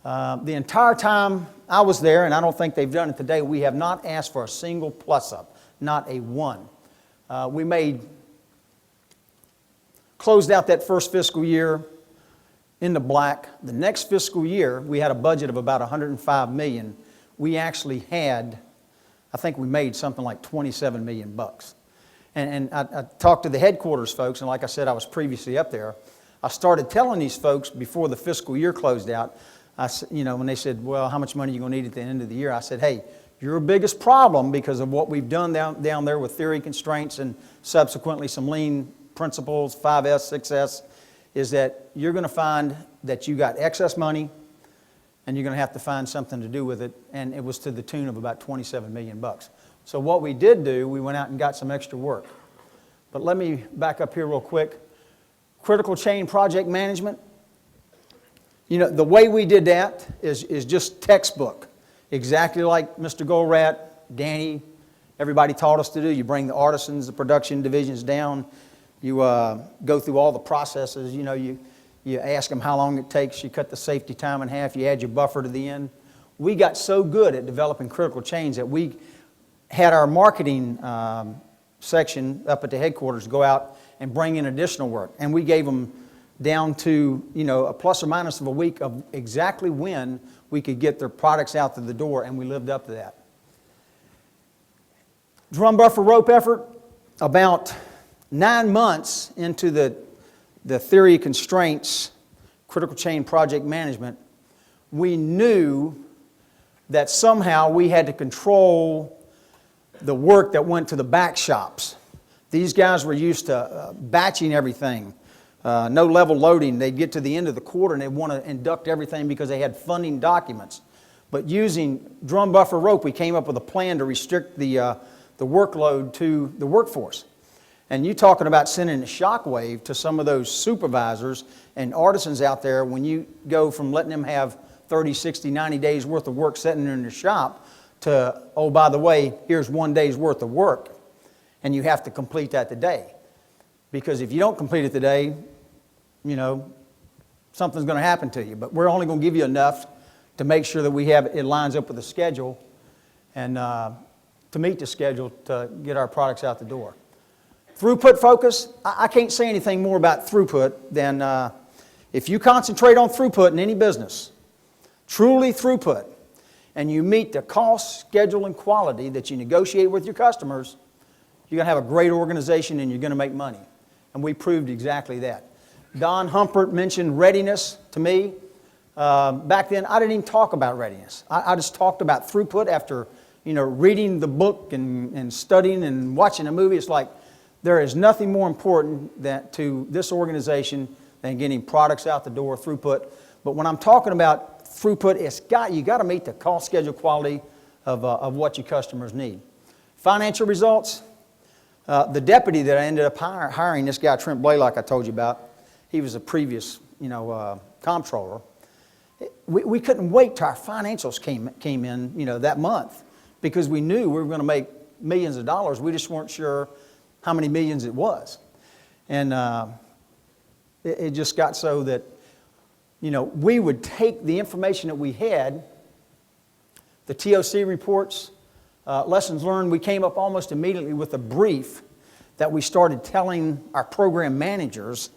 The entire time I was there, and I don't think they've done it today, we have not asked for a single plus-up, not a one. We closed out that first fiscal year in the black. The next fiscal year, we had a budget of about $105 million. We actually had, I think we made something like $27 million bucks. And I talked to the headquarters folks, and like I said, I was previously up there. I started telling these folks before the fiscal year closed out, when they said, well, how much money are you going to need at the end of the year? I said, hey, your biggest problem because of what we've done down there with theory constraints and subsequently some lean principles, 5S, 6S, is that you're going to find that you got excess money and you're going to have to find something to do with it. And it was to the tune of about $27 million bucks. So what we did do, we went out and got some extra work. But let me back up here real quick. Critical chain project management. You know, the way we did that is just textbook. Exactly like Mr. Goldratt Danny, everybody taught us to do. You bring the artisans, the production divisions down. You go through all the processes. You know, you ask them how long it takes. You cut the safety time in half. You add your buffer to the end. We got so good at developing critical chains that we had our marketing section up at the headquarters go out and bring in additional work. And we gave them down to, you know, a plus or minus of a week of exactly when we could get their products out to the door, and we lived up to that. Drum buffer rope effort, about 9 months into the theory of constraints, critical chain project management, we knew that somehow we had to control the work that went to the back shops. These guys were used to batching everything, no level loading. They'd get to the end of the quarter and they'd want to induct everything because they had funding documents. But using drum buffer rope, we came up with a plan to restrict the workload to the workforce. And you talking about sending a shockwave to some of those supervisors and artisans out there when you go from letting them have 30, 60, 90 days worth of work sitting in the shop to, oh, by the way, here's 1 day's worth of work, and you have to complete that today. Because if you don't complete it today, you know, something's going to happen to you. But we're only going to give you enough to make sure that we have it lines up with the schedule and to meet the schedule to get our products out the door. Throughput focus, I can't say anything more about throughput than if you concentrate on throughput in any business, truly throughput, and you meet the cost, schedule, and quality that you negotiate with your customers, you're going to have a great organization and you're going to make money. And we proved exactly that. Don Humpert mentioned readiness to me. Back then, I didn't even talk about readiness. I just talked about throughput after, you know, reading the book and studying and watching a movie. It's like there is nothing more important to this organization than getting products out the door, throughput. But when I'm talking about throughput, you got to meet the cost, schedule, quality of what your customers need. Financial results. The deputy that I ended up hiring, this guy Trent Blaylock I told you about, he was a previous, you know, comptroller. We couldn't wait till our financials came in, you know, that month because we knew we were going to make millions of dollars. We just weren't sure how many millions it was. And it just got so that, you know, we would take the information that we had, the TOC reports, lessons learned. We came up almost immediately with a brief that we started telling our program managers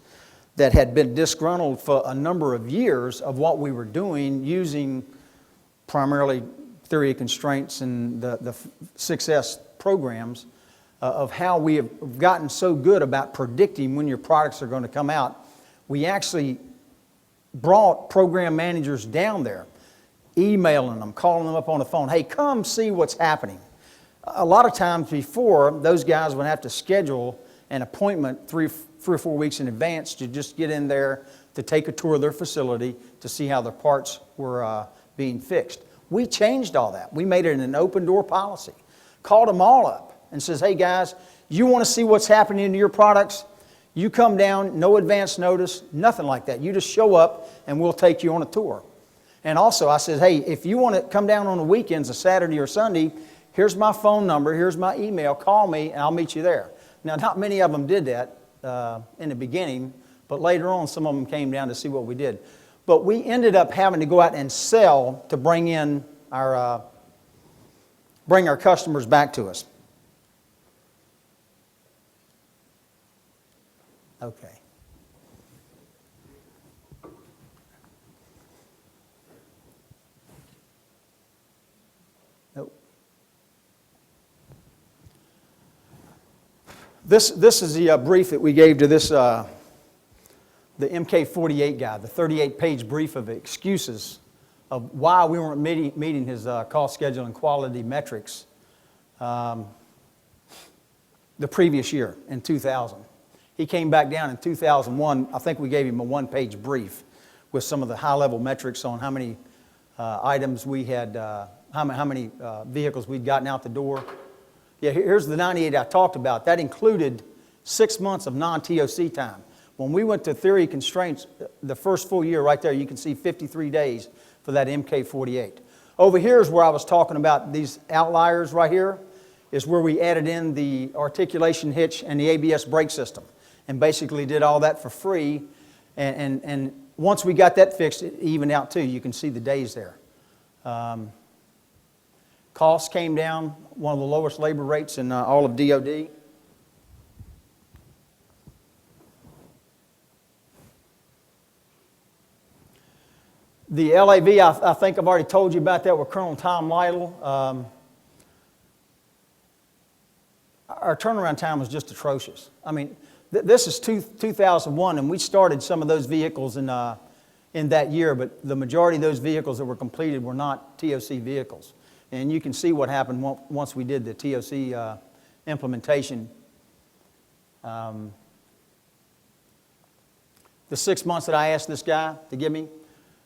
that had been disgruntled for a number of years of what we were doing using primarily theory of constraints and the 6S programs of how we have gotten so good about predicting when your products are going to come out. We actually brought program managers down there, emailing them, calling them up on the phone, hey, come see what's happening. A lot of times before, those guys would have to schedule an appointment three or 4 weeks in advance to just get in there to take a tour of their facility to see how their parts were being fixed. We changed all that. We made it an open door policy. Called them all up and says, hey guys, you want to see what's happening to your products? You come down, no advance notice, nothing like that. You just show up and we'll take you on a tour. And also I said, hey, if you want to come down on the weekends, a Saturday or Sunday, here's my phone number, here's my email, call me and I'll meet you there. Now, not many of them did that in the beginning, but later on some of them came down to see what we did. But we ended up having to go out and sell to bring our customers back to us. Okay. Nope. This is the brief that we gave to this the MK48 guy, the 38-page brief of excuses of why we weren't meeting his cost, schedule, and quality metrics the previous year in 2000. He came back down in 2001. I think we gave him a one-page brief with some of the high-level metrics on how many items we had, how many vehicles we'd gotten out the door. Yeah, here's the 98 I talked about. That included 6 months of non-TOC time. When we went to theory constraints, the first full year right there, you can see 53 days for that MK48. Over here is where I was talking about these outliers right here, is where we added in the articulation hitch and the ABS brake system, and basically did all that for free. And once we got that fixed, it evened out too. You can see the days there. Costs came down, one of the lowest labor rates in all of DOD. The LAV, I think I've already told you about that with Colonel Tom Lytle. Our turnaround time was just atrocious. I mean, this is 2001, and we started some of those vehicles in that year, but the majority of those vehicles that were completed were not TOC vehicles. And you can see what happened once we did the TOC implementation. The 6 months that I asked this guy to give me,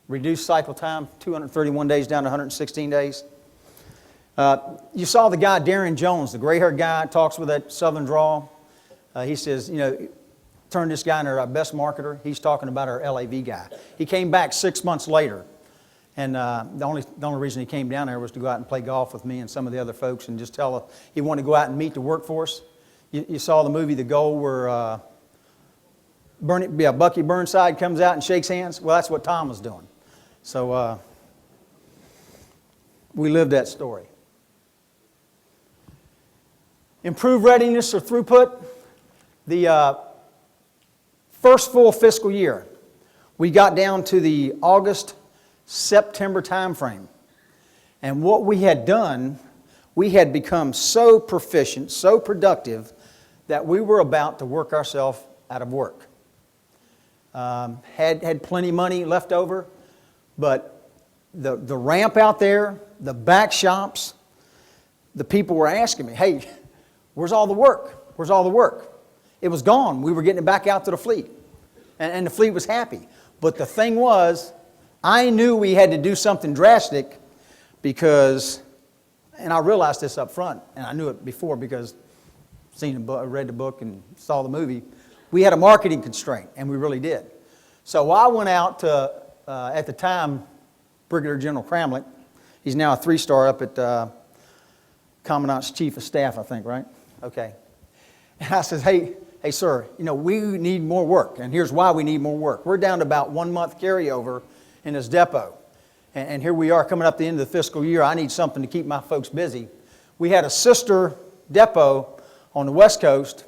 reduced cycle time, 231 days down to 116 days. You saw the guy, Darren Jones, the gray-haired guy, talks with that southern drawl. He says, you know, turn this guy into our best marketer. He's talking about our LAV guy. He came back 6 months later, and the only reason he came down there was to go out and play golf with me and some of the other folks and just tell us he wanted to go out and meet the workforce. You saw the movie The Goal where Bucky Burnside comes out and shakes hands. Well, that's what Tom was doing. So we lived that story. Improved readiness or throughput. The first full fiscal year, we got down to the August-September time frame. And what we had done, we had become so proficient, so productive, that we were about to work ourselves out of work. Had plenty of money left over, but the ramp out there, the back shops, the people were asking me, hey, where's all the work? Where's all the work? It was gone. We were getting it back out to the fleet. And the fleet was happy. But the thing was, I knew we had to do something drastic because, and I realized this up front, and I knew it before because read the book and saw the movie, we had a marketing constraint, and we really did. So I went out to, at the time, Brigadier General Cramlett. He's now a 3-star up at Commandant's Chief of Staff, I think, right? Okay. And I says, hey, sir, you know, we need more work, and here's why we need more work. We're down to about 1 month carryover in this depot, and here we are coming up the end of the fiscal year. I need something to keep my folks busy. We had a sister depot on the West Coast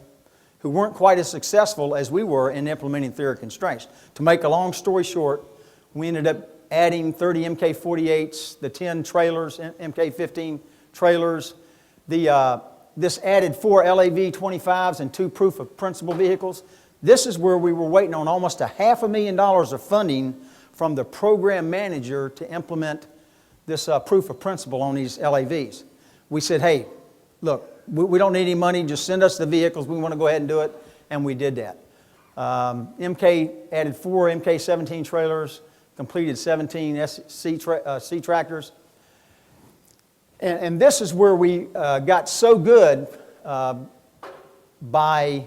who weren't quite as successful as we were in implementing theory constraints. To make a long story short, we ended up adding 30 MK48s, the 10 trailers, MK15 trailers. This added 4 LAV 25s and 2 proof of principle vehicles. This is where we were waiting on almost $500,000 of funding from the program manager to implement this proof of principle on these LAVs. We said, hey, look, we don't need any money, just send us the vehicles, we want to go ahead and do it, and we did that. MK added 4 MK17 trailers, completed 17 C tractors. And this is where we got so good by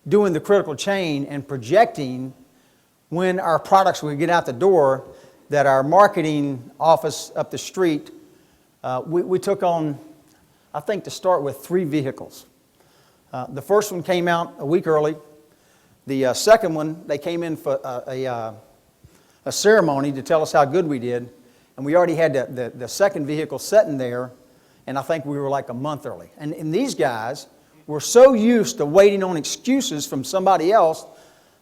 doing the critical chain and projecting when our products would get out the door that our marketing office up the street, we took on, I think to start with, 3 vehicles. The first one came out a week early. The second one, they came in for a ceremony to tell us how good we did. And we already had the second vehicle sitting there, and I think we were like a month early. And these guys were so used to waiting on excuses from somebody else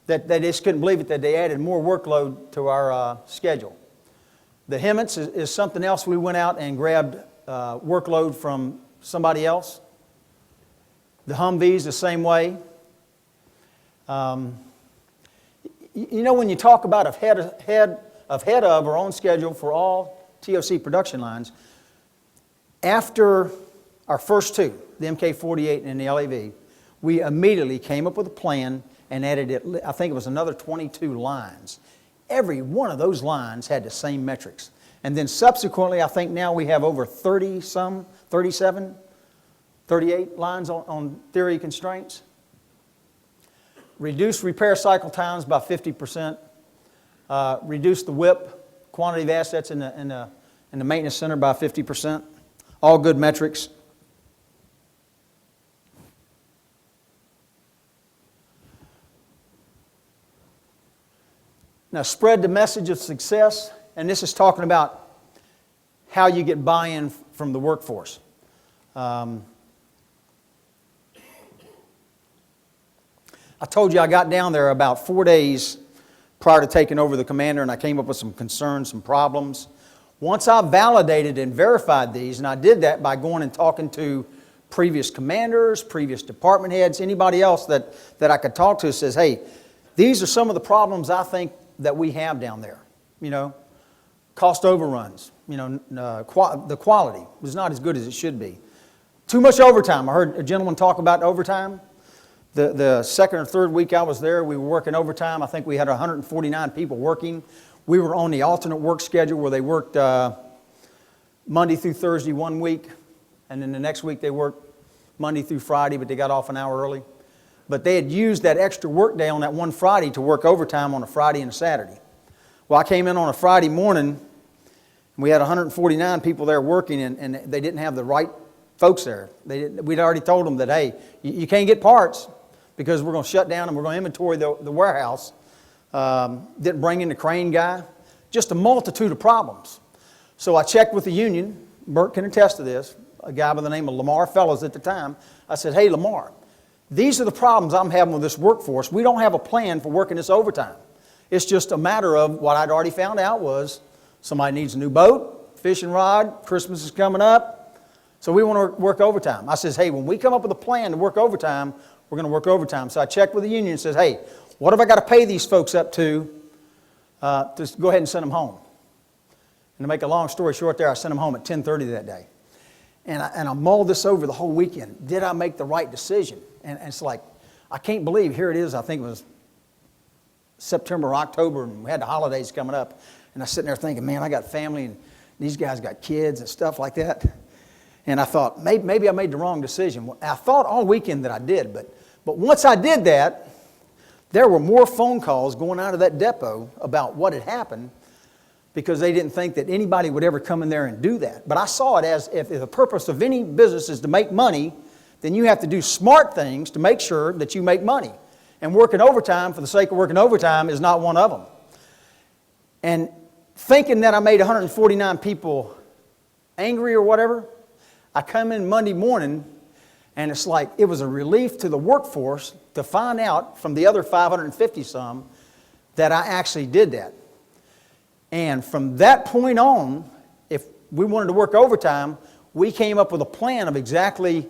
that they just couldn't believe it, that they added more workload to our schedule. The Hemmets is something else. We went out and grabbed workload from somebody else. The Humvees the same way. You know, when you talk about ahead of or on schedule for all TOC production lines, after our first 2, the MK48 and the LAV, we immediately came up with a plan and added, I think it was another 22 lines. Every one of those lines had the same metrics. And then subsequently, I think now we have over 37, 38 lines on theory constraints. Reduced repair cycle times by 50%. Reduce the WIP, quantity of assets in the and the maintenance center by 50%. All good metrics. Now, spread the message of success, and this is talking about how you get buy-in from the workforce. I told you I got down there about 4 days prior to taking over the commander, and I came up with some concerns, some problems. Once I validated and verified these, and I did that by going and talking to previous commanders, previous department heads, anybody else that I could talk to, says, hey, these are some of the problems I think that we have down there. You know, cost overruns, you know, the quality was not as good as it should be. Too much overtime. I heard a gentleman talk about overtime. The second or third week I was there, we were working overtime. I think we had 149 people working. We were on the alternate work schedule where they worked Monday through Thursday one week, and then the next week they worked Monday through Friday, but they got off an hour early. But they had used that extra work day on that one Friday to work overtime on a Friday and a Saturday. Well, I came in on a Friday morning, and we had 149 people there working, and they didn't have the right folks there. We'd already told them that, hey, you can't get parts because we're going to shut down and we're going to inventory the warehouse. Didn't bring in the crane guy. Just a multitude of problems. So I checked with the union. Bert can attest to this. A guy by the name of Lamar Fellows at the time. I said, hey, Lamar, these are the problems I'm having with this workforce. We don't have a plan for working this overtime. It's just a matter of what I'd already found out was somebody needs a new boat, fishing rod, Christmas is coming up, so we want to work overtime. I says, hey, when we come up with a plan to work overtime, we're going to work overtime. So I checked with the union and says, hey, what have I got to pay these folks up to go ahead and send them home? And to make a long story short there, I sent them home at 10:30 that day. And I mulled this over the whole weekend. Did I make the right decision? And it's like, I can't believe, here it is, I think it was September or October, and we had the holidays coming up. And I was sitting there thinking, man, I got family, and these guys got kids and stuff like that. And I thought, maybe I made the wrong decision. Well, I thought all weekend that I did, but once I did that, there were more phone calls going out of that depot about what had happened because they didn't think that anybody would ever come in there and do that. But I saw it as if the purpose of any business is to make money, then you have to do smart things to make sure that you make money. And working overtime for the sake of working overtime is not one of them. And thinking that I made 149 people angry or whatever, I come in Monday morning and it's like it was a relief to the workforce to find out from the other 550 some that I actually did that. And from that point on, if we wanted to work overtime, we came up with a plan of exactly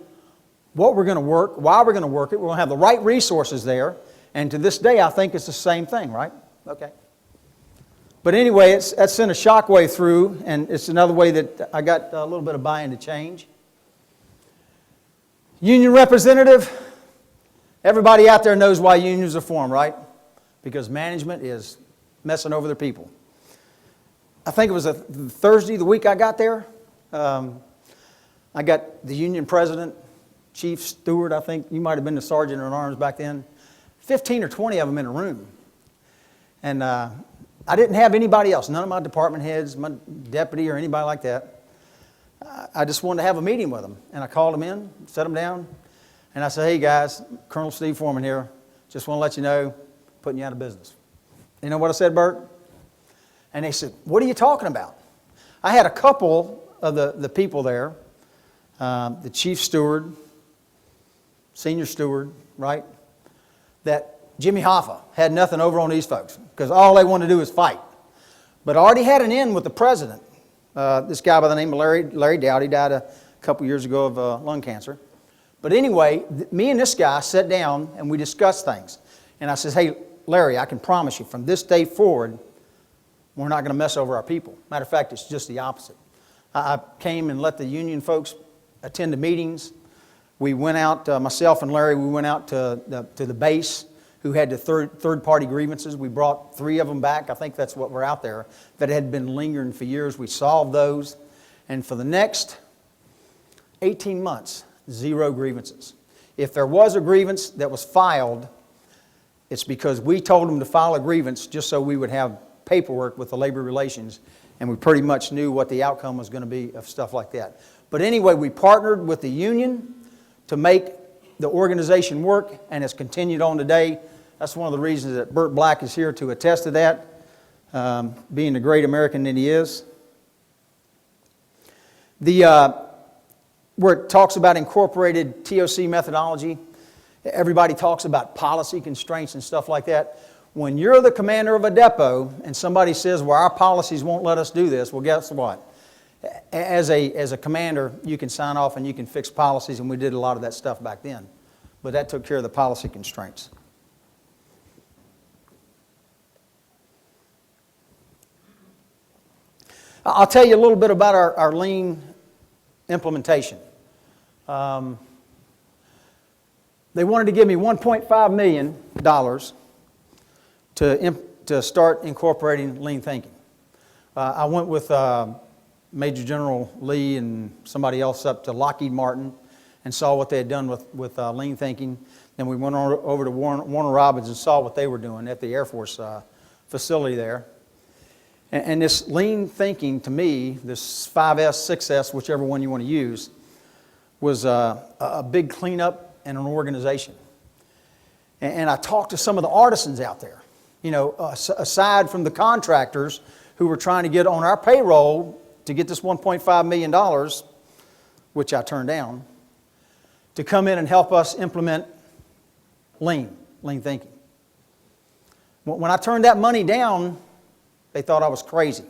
what we're going to work, why we're going to work it. We're going to have the right resources there. And to this day, I think it's the same thing, right? Okay. But anyway, that sent a shockwave through, and it's another way that I got a little bit of buy-in to change. Union representative, everybody out there knows why unions are formed, right? Because management is messing over their people. I think it was a Thursday, the week I got there. I got the union president, chief steward, I think. You might have been the sergeant in arms back then. 15 or 20 of them in a room. And I didn't have anybody else, none of my department heads, my deputy or anybody like that. I just wanted to have a meeting with them. And I called them in, set them down, and I said, hey guys, Colonel Steve Foreman here. Just want to let you know, putting you out of business. You know what I said, Bert? And they said, what are you talking about? I had a couple of the people there, the chief steward, senior steward, right? That Jimmy Hoffa had nothing over on these folks because all they wanted to do was fight. But I already had an in with the president. This guy by the name of Larry Dowd, he died a couple years ago of lung cancer. But anyway, me and this guy sat down and we discussed things. And I says, hey, Larry, I can promise you from this day forward, we're not going to mess over our people. Matter of fact, it's just the opposite. I came and let the union folks attend the meetings. We went out, myself and Larry, we went out to the base who had the third-party grievances. We brought 3 of them back. I think that's what we're out there, that had been lingering for years. We solved those. And for the next 18 months, 0 grievances. If there was a grievance that was filed, it's because we told them to file a grievance just so we would have paperwork with the labor relations and we pretty much knew what the outcome was going to be of stuff like that. But anyway, we partnered with the union to make the organization work, and it's continued on today. That's one of the reasons that Burt Black is here to attest to that, being the great American that he is. Where it talks about incorporated TOC methodology, everybody talks about policy constraints and stuff like that. When you're the commander of a depot and somebody says, well, our policies won't let us do this, well, guess what? As a commander, you can sign off and you can fix policies, and we did a lot of that stuff back then. But that took care of the policy constraints. I'll tell you a little bit about our lean implementation. They wanted to give me $1.5 million to start incorporating lean thinking. I went with Major General Lee and somebody else up to Lockheed Martin and saw what they had done with lean thinking. Then we went over to Warner Robins and saw what they were doing at the Air Force facility there. And this lean thinking, to me, this 5S, 6S, whichever one you want to use, was a big cleanup and an organization. And I talked to some of the artisans out there, you know, aside from the contractors who were trying to get on our payroll to get this $1.5 million, which I turned down, to come in and help us implement lean thinking. When I turned that money down, they thought I was crazy.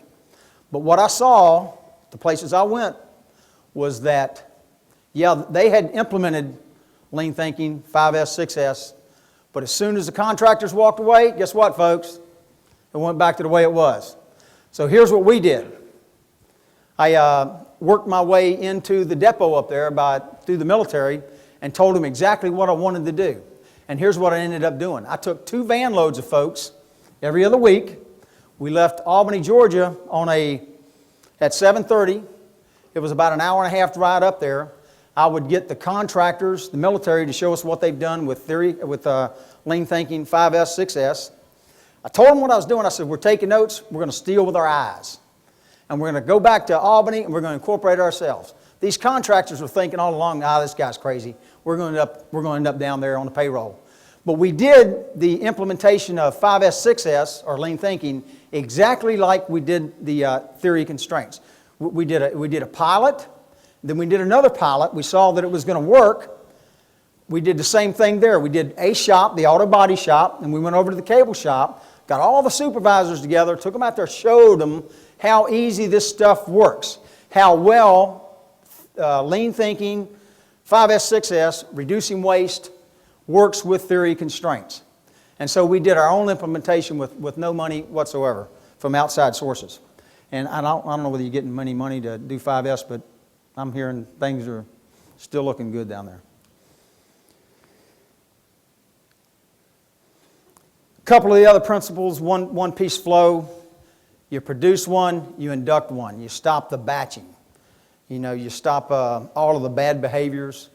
But what I saw, the places I went, was that, yeah, they had implemented lean thinking, 5S, 6S, but as soon as the contractors walked away, guess what, folks? It went back to the way it was. So here's what we did. I worked my way into the depot up there through the military and told them exactly what I wanted to do. And here's what I ended up doing. I took 2 van loads of folks every other week. We left Albany, Georgia at 7:30. It was about an hour and a half ride up there. I would get the contractors, the military, to show us what they've done with lean thinking, 5S, 6S. I told them what I was doing. I said, we're taking notes. We're going to steal with our eyes. And we're going to go back to Albany and we're going to incorporate ourselves. These contractors were thinking all along, this guy's crazy. We're going to end up down there on the payroll. But we did the implementation of 5S, 6S, or lean thinking, exactly like we did the theory constraints. We did a pilot, then we did another pilot. We saw that it was going to work. We did the same thing there. We did a shop, the auto body shop, and we went over to the cable shop, got all the supervisors together, took them out there, showed them how easy this stuff works, how well lean thinking, 5S, 6S, reducing waste, works with theory constraints. And so we did our own implementation with no money whatsoever from outside sources. And I don't know whether you're getting money to do 5S, but I'm hearing things are still looking good down there. A couple of the other principles, one-piece flow. You produce one, you induct one. You stop the batching. You stop all of the bad behaviors.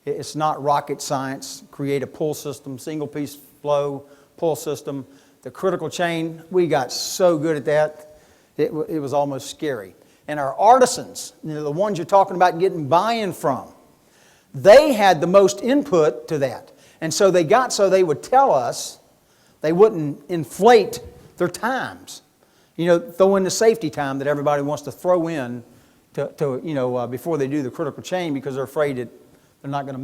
It's not rocket science. Create a pull system, single-piece flow, pull system. The critical chain, we got so good at that, it was almost scary. And our artisans, the ones you're talking about getting buy-in from, they had the most input to that. And so they would tell us, they wouldn't inflate their times. Throw in the safety time that everybody wants to throw in before they do the critical chain because they're afraid that they're not going to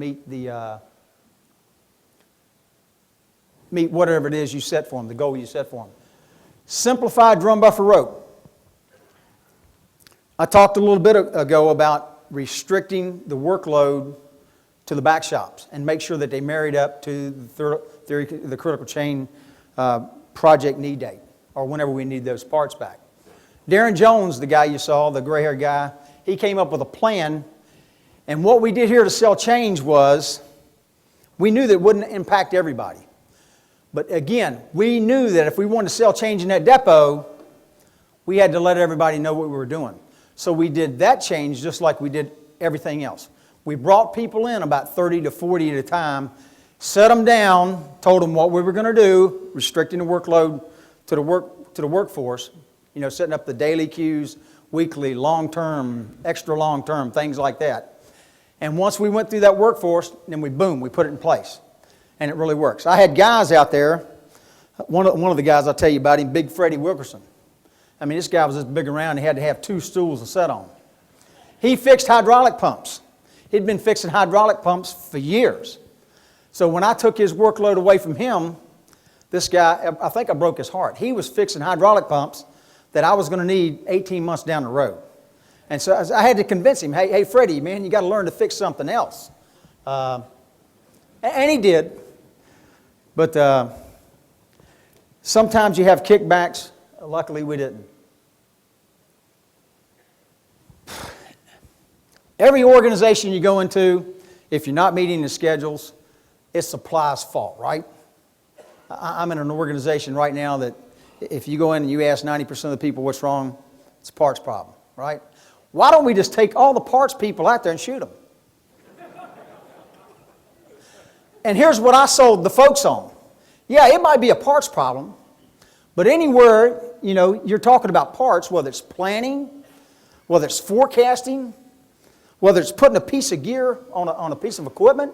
meet whatever it is you set for them, the goal you set for them. Simplified drum buffer rope. I talked a little bit ago about restricting the workload to the back shops and make sure that they married up to the critical chain project need date or whenever we need those parts back. Darren Jones, the guy you saw, the gray-haired guy, he came up with a plan. And what we did here to sell change was, we knew that it wouldn't impact everybody. But again, we knew that if we wanted to sell change in that depot, we had to let everybody know what we were doing. So we did that change just like we did everything else. We brought people in about 30 to 40 at a time, set them down, told them what we were going to do, restricting the workload to the workforce, You know, setting up the daily queues, weekly, long-term, extra long-term, things like that. And once we went through that workforce, then we put it in place. And it really works. I had guys out there, one of the guys I'll tell you about him, Big Freddie Wilkerson. I mean, this guy was this big around, he had to have 2 stools to sit on. He fixed hydraulic pumps. He'd been fixing hydraulic pumps for years. So when I took his workload away from him, this guy, I think I broke his heart. He was fixing hydraulic pumps that I was going to need 18 months down the road. And so I had to convince him, hey, Freddie, man, you got to learn to fix something else. And he did. But sometimes you have kickbacks. Luckily, we didn't. Every organization you go into, if you're not meeting the schedules, it's supply's fault, right? I'm in an organization right now that if you go in and you ask 90% of the people what's wrong, it's a parts problem, right? Why don't we just take all the parts people out there and shoot them? And here's what I sold the folks on. Yeah, it might be a parts problem, but anywhere, you know, you're talking about parts, whether it's planning, whether it's forecasting, whether it's putting a piece of gear on a piece of equipment,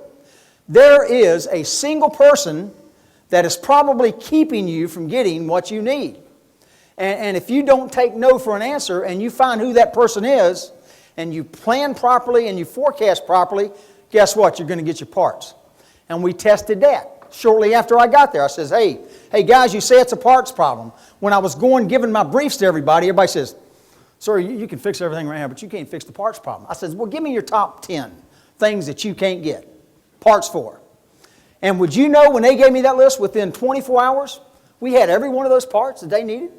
there is a single person that is probably keeping you from getting what you need. And if you don't take no for an answer and you find who that person is and you plan properly and you forecast properly, guess what? You're going to get your parts. And we tested that. Shortly after I got there, I says, hey guys, you say it's a parts problem. When I was giving my briefs to everybody says, sir, you can fix everything right now, but you can't fix the parts problem. I says, well, give me your top 10 things that you can't get parts for. And would you know when they gave me that list, within 24 hours, we had every one of those parts that they needed?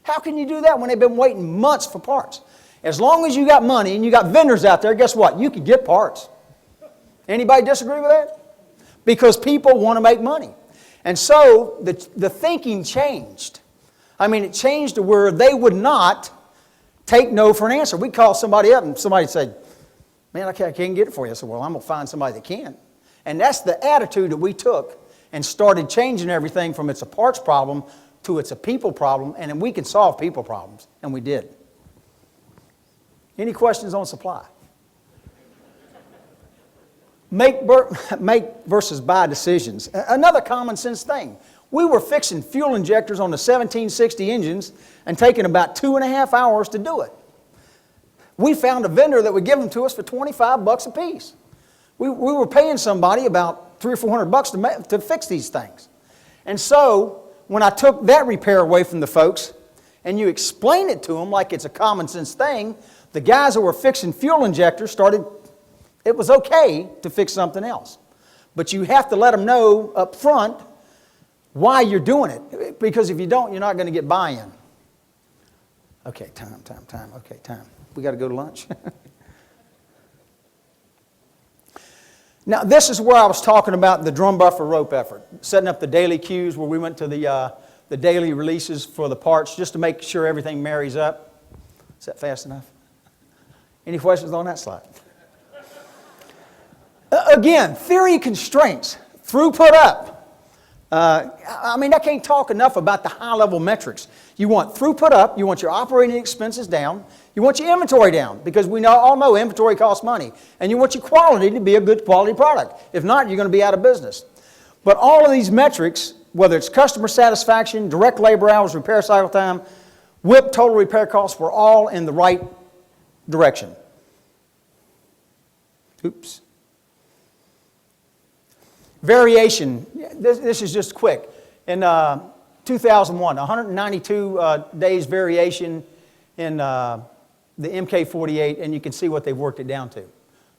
How can you do that when they've been waiting months for parts? As long as you got money and you got vendors out there, guess what? You can get parts. Anybody disagree with that? Because people want to make money. And so the thinking changed. I mean, it changed to where they would not take no for an answer. We'd call somebody up and somebody would say, man, I can't get it for you. I said, well, I'm going to find somebody that can. And that's the attitude that we took and started changing everything from it's a parts problem to it's a people problem, and then we can solve people problems, and we did. Any questions on supply? Make versus buy decisions. Another common sense thing. We were fixing fuel injectors on the 1760 engines and taking about 2.5 hours to do it. We found a vendor that would give them to us for $25 a piece. We were paying somebody about $300 or $400 to fix these things. And so, when I took that repair away from the folks, and you explain it to them like it's a common sense thing, the guys that were fixing fuel injectors it was okay to fix something else. But you have to let them know up front why you're doing it. Because if you don't, you're not going to get buy-in. Okay, time. Okay, time. We got to go to lunch. Now, this is where I was talking about the drum buffer rope effort, setting up the daily queues where we went to the daily releases for the parts just to make sure everything marries up. Is that fast enough? Any questions on that slide? Again, theory constraints, throughput up. I mean, I can't talk enough about the high-level metrics. You want throughput up, you want your operating expenses down, you want your inventory down, because we all know inventory costs money, and you want your quality to be a good quality product. If not, you're going to be out of business. But all of these metrics, whether it's customer satisfaction, direct labor hours, repair cycle time, WIP total repair costs, were all in the right direction. Oops. Variation, this is just quick. In 2001, 192 days variation in the MK48, and you can see what they've worked it down to.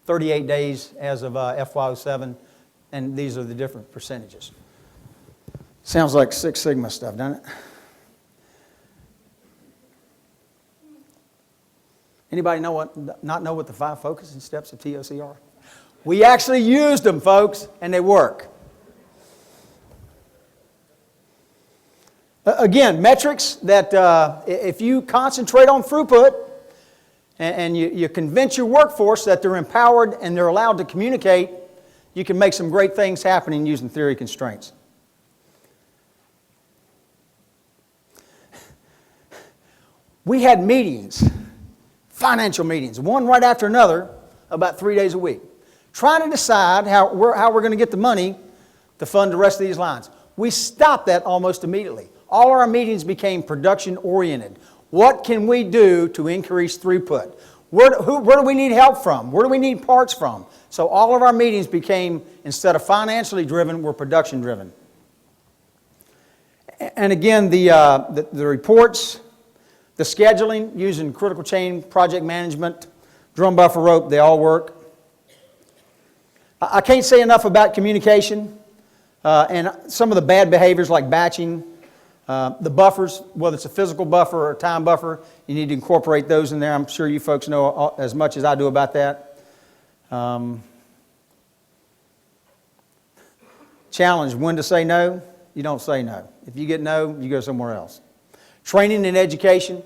38 days as of FY07, and these are the different percentages. Sounds like Six Sigma stuff, doesn't it? Anybody not know what the 5 focusing steps of TOC are? We actually used them, folks, and they work. Again, metrics that if you concentrate on throughput and you convince your workforce that they're empowered and they're allowed to communicate, you can make some great things happen using theory constraints. We had meetings, financial meetings, one right after another, about 3 days a week, trying to decide how we're going to get the money to fund the rest of these lines. We stopped that almost immediately. All our meetings became production-oriented. What can we do to increase throughput? Where do we need help from? Where do we need parts from? So all of our meetings became, instead of financially driven, were production driven. And again, the reports, the scheduling, using critical chain project management, drum buffer rope, they all work. I can't say enough about communication and some of the bad behaviors like batching. The buffers, whether it's a physical buffer or a time buffer, you need to incorporate those in there. I'm sure you folks know as much as I do about that. Challenge, when to say no, you don't say no. If you get no, you go somewhere else. Training and education.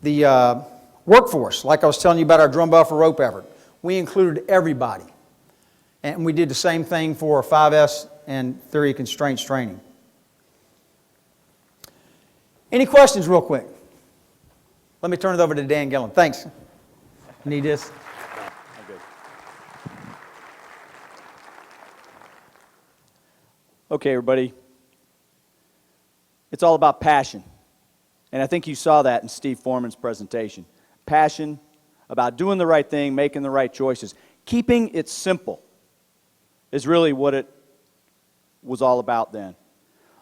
The workforce, like I was telling you about our drum buffer rope effort, we included everybody. And we did the same thing for 5S and theory of constraints training. Any questions real quick? Let me turn it over to Dan Gillan. Thanks. Need this? I'm good. Okay, everybody. It's all about passion. And I think you saw that in Steve Foreman's presentation. Passion about doing the right thing, making the right choices. Keeping it simple is really what it was all about then.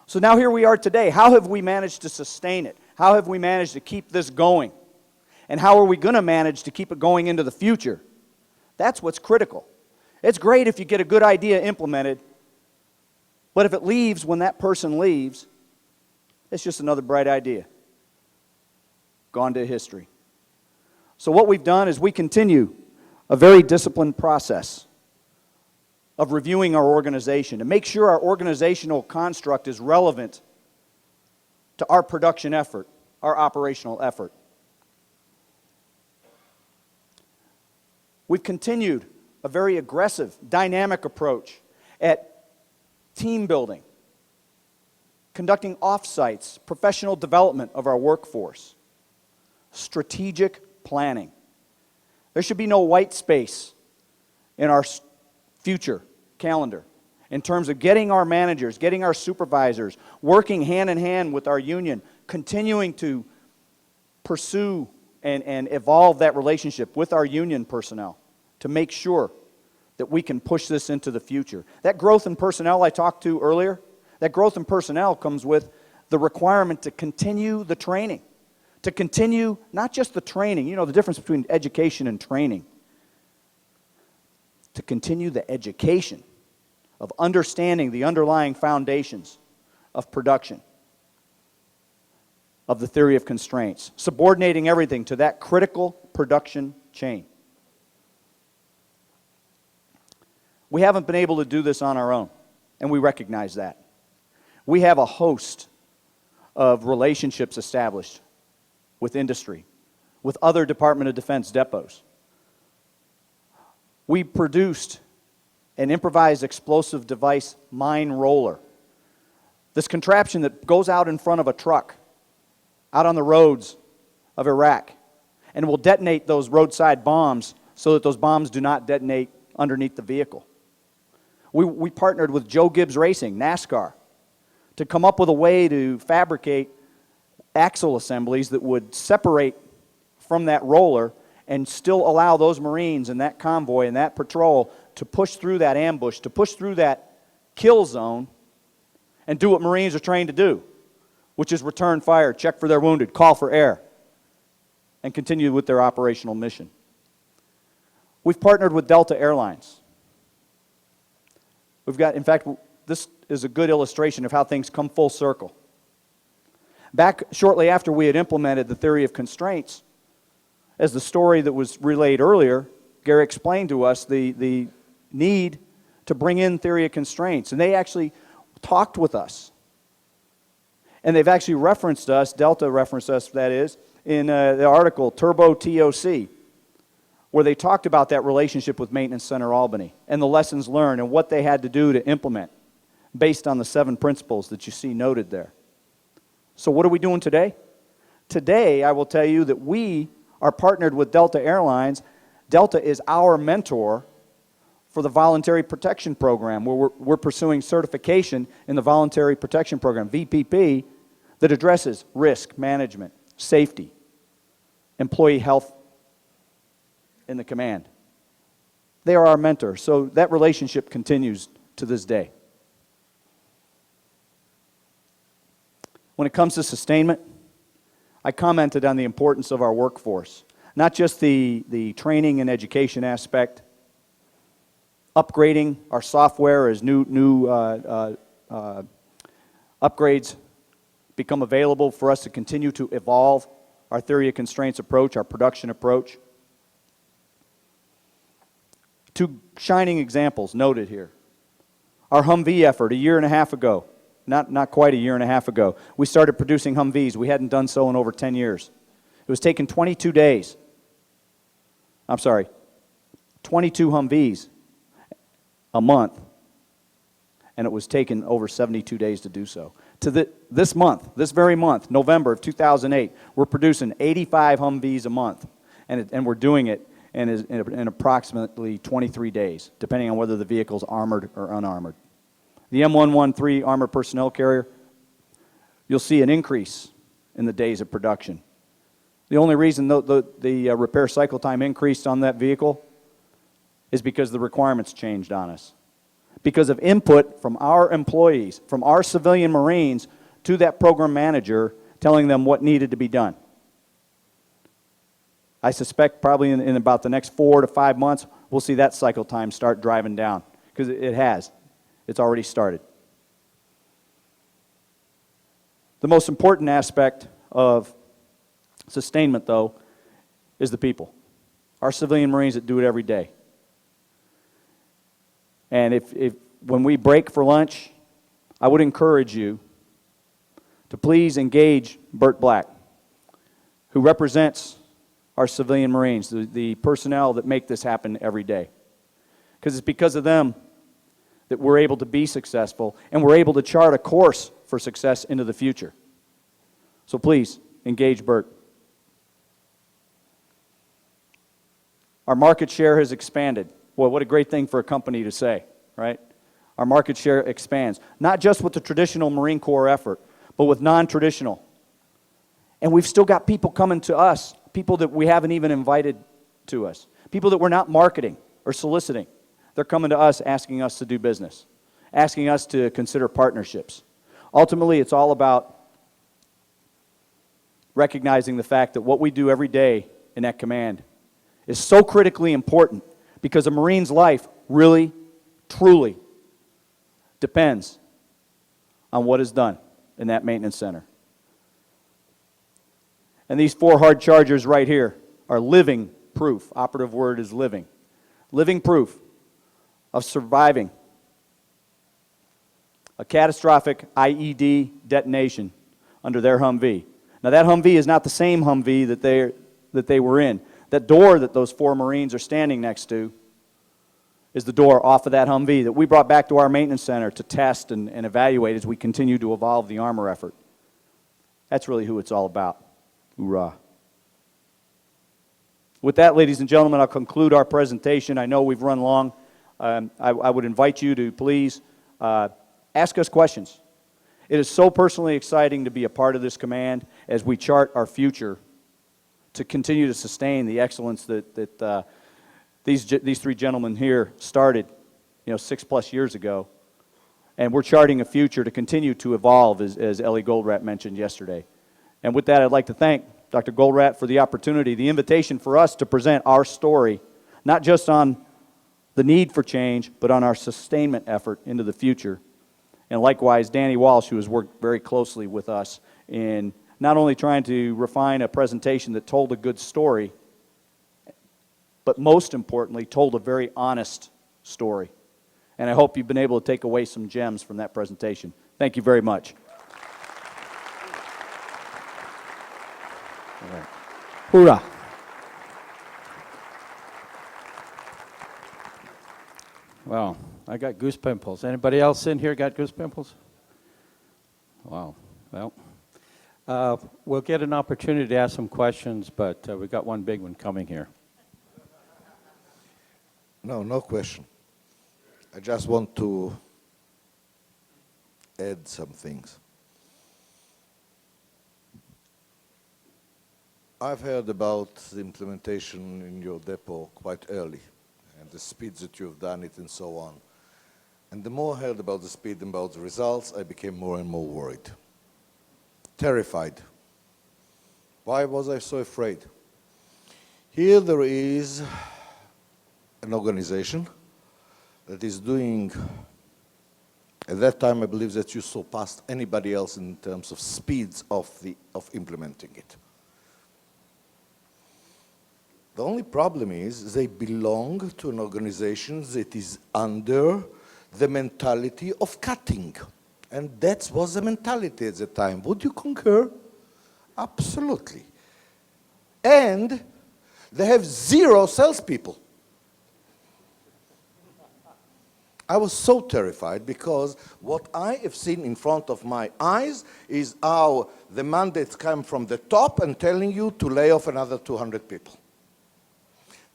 So now here we are today. How have we managed to sustain it? How have we managed to keep this going? And how are we going to manage to keep it going into the future? That's what's critical. It's great if you get a good idea implemented, but if it leaves when that person leaves, it's just another bright idea. Gone to history. So what we've done is we continue a very disciplined process of reviewing our organization to make sure our organizational construct is relevant to our production effort, our operational effort. We've continued a very aggressive, dynamic approach at team building, conducting off-sites, professional development of our workforce, strategic planning. There should be no white space in our future calendar in terms of getting our managers, getting our supervisors, working hand in hand with our union, continuing to pursue and evolve that relationship with our union personnel to make sure that we can push this into the future. That growth in personnel I talked to earlier, that growth in personnel comes with the requirement to continue the training, to continue not just the training, you know the difference between education and training, to continue the education of understanding the underlying foundations of production, of the theory of constraints, subordinating everything to that critical production chain. We haven't been able to do this on our own, and we recognize that. We have a host of relationships established with industry, with other Department of Defense depots. We produced an improvised explosive device mine roller. This contraption that goes out in front of a truck, out on the roads of Iraq, and will detonate those roadside bombs so that those bombs do not detonate underneath the vehicle. We partnered with Joe Gibbs Racing, NASCAR, to come up with a way to fabricate axle assemblies that would separate from that roller and still allow those Marines and that convoy and that patrol to push through that ambush, to push through that kill zone and do what Marines are trained to do, which is return fire, check for their wounded, call for air, and continue with their operational mission. We've partnered with Delta Airlines. We've got, in fact, this is a good illustration of how things come full circle. Back shortly after we had implemented the theory of constraints, as the story that was relayed earlier, Gary explained to us the need to bring in theory of constraints. And they actually talked with us. And they've actually referenced us, Delta referenced us, that is, in the article, Turbo TOC, where they talked about that relationship with Maintenance Center Albany and the lessons learned and what they had to do to implement based on the 7 principles that you see noted there. So what are we doing today? Today, I will tell you that we are partnered with Delta Airlines. Delta is our mentor for the Voluntary Protection Program, where we're pursuing certification in the Voluntary Protection Program, VPP, that addresses risk management, safety, employee health in the command. They are our mentor, so that relationship continues to this day. When it comes to sustainment, I commented on the importance of our workforce, not just the training and education aspect, upgrading our software as new upgrades become available for us to continue to evolve our theory of constraints approach, our production approach. Two shining examples noted here. Our Humvee effort a year and a half ago, not quite a year and a half ago, we started producing Humvees. We hadn't done so in over 10 years. It was taking 22 days. 22 Humvees a month, and it was taking over 72 days to do so. This month, this very month, November of 2008, we're producing 85 Humvees a month, and we're doing it in approximately 23 days, depending on whether the vehicle's armored or unarmored. The M113 armored personnel carrier, you'll see an increase in the days of production. The only reason the repair cycle time increased on that vehicle is because the requirements changed on us. Because of input from our employees, from our civilian Marines to that program manager, telling them what needed to be done. I suspect probably in about the next 4 to 5 months, we'll see that cycle time start driving down, because it has. It's already started. The most important aspect of sustainment, though, is the people. Our civilian Marines that do it every day. And when we break for lunch, I would encourage you to please engage Bert Black, who represents our civilian Marines, the personnel that make this happen every day. Because it's because of them that we're able to be successful, and we're able to chart a course for success into the future. So please, engage Bert. Our market share has expanded. Boy, what a great thing for a company to say, right? Our market share expands, not just with the traditional Marine Corps effort, but with non-traditional. And we've still got people coming to us, people that we haven't even invited to us, people that we're not marketing or soliciting. They're coming to us asking us to do business, asking us to consider partnerships. Ultimately, it's all about recognizing the fact that what we do every day in that command is so critically important, because a Marine's life really, truly depends on what is done in that maintenance center. And these 4 hard chargers right here are living proof. Operative word is living. Living proof of surviving a catastrophic IED detonation under their Humvee. Now that Humvee is not the same Humvee that they were in. That door that those 4 Marines are standing next to is the door off of that Humvee that we brought back to our maintenance center to test and evaluate as we continue to evolve the armor effort. That's really who it's all about. Hoorah. With that, ladies and gentlemen, I'll conclude our presentation. I know we've run long. I would invite you to please ask us questions. It is so personally exciting to be a part of this command as we chart our future to continue to sustain the excellence that these 3 gentlemen here started 6+ years ago. And we're charting a future to continue to evolve, as Ellie Goldratt mentioned yesterday. And with that, I'd like to thank Dr. Goldratt for the opportunity, the invitation for us to present our story, not just on the need for change, but on our sustainment effort into the future. And likewise, Danny Walsh, who has worked very closely with us in not only trying to refine a presentation that told a good story, but most importantly, told a very honest story. And I hope you've been able to take away some gems from that presentation. Thank you very much. All right. Hoorah. Well, I got goose pimples. Anybody else in here got goose pimples? Wow. Well, We'll get an opportunity to ask some questions, but we've got one big one coming here. No question. I just want to add some things. I've heard about the implementation in your depot quite early, and the speeds that you've done it and so on. And the more I heard about the speed and about the results, I became more and more worried. Terrified. Why was I so afraid? Here there is an organization that is doing, at that time I believe that you surpassed anybody else in terms of speeds of implementing it. The only problem is they belong to an organization that is under the mentality of cutting. And that was the mentality at the time. Would you concur? Absolutely. And they have 0 salespeople. I was so terrified because what I have seen in front of my eyes is how the mandates come from the top and telling you to lay off another 200 people.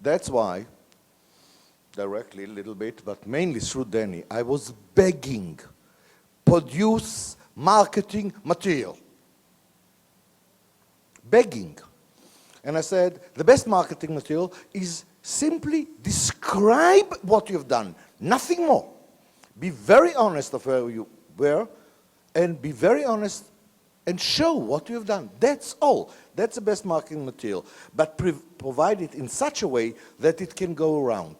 That's why, directly a little bit, but mainly through Danny, I was begging, produce marketing material. Begging. And I said, the best marketing material is simply describe what you've done, nothing more. Be very honest of where you were, and be very honest and show what you've done. That's all. That's the best marketing material. But provide it in such a way that it can go around.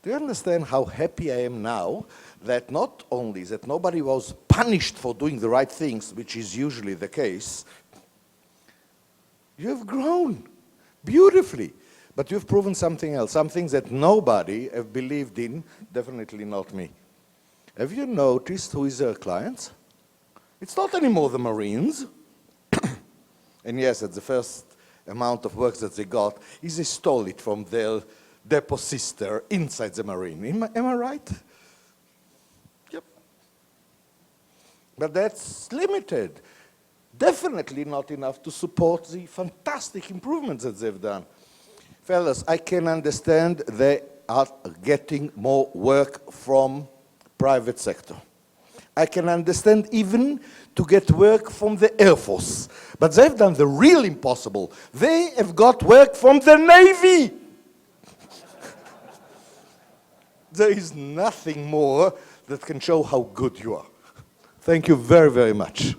Do you understand how happy I am now that not only that nobody was punished for doing the right things, which is usually the case, you have grown beautifully. But you've proven something else, something that nobody have believed in, definitely not me. Have you noticed who is their clients? It's not anymore the Marines. And yes, at the first amount of work that they got, is they stole it from their depot sister inside the Marine. Am I right? Yep. But that's limited. Definitely not enough to support the fantastic improvements that they've done. Fellas, I can understand they are getting more work from private sector. I can understand even to get work from the Air Force. But they've done the real impossible. They have got work from the Navy. There is nothing more that can show how good you are. Thank you very, very much.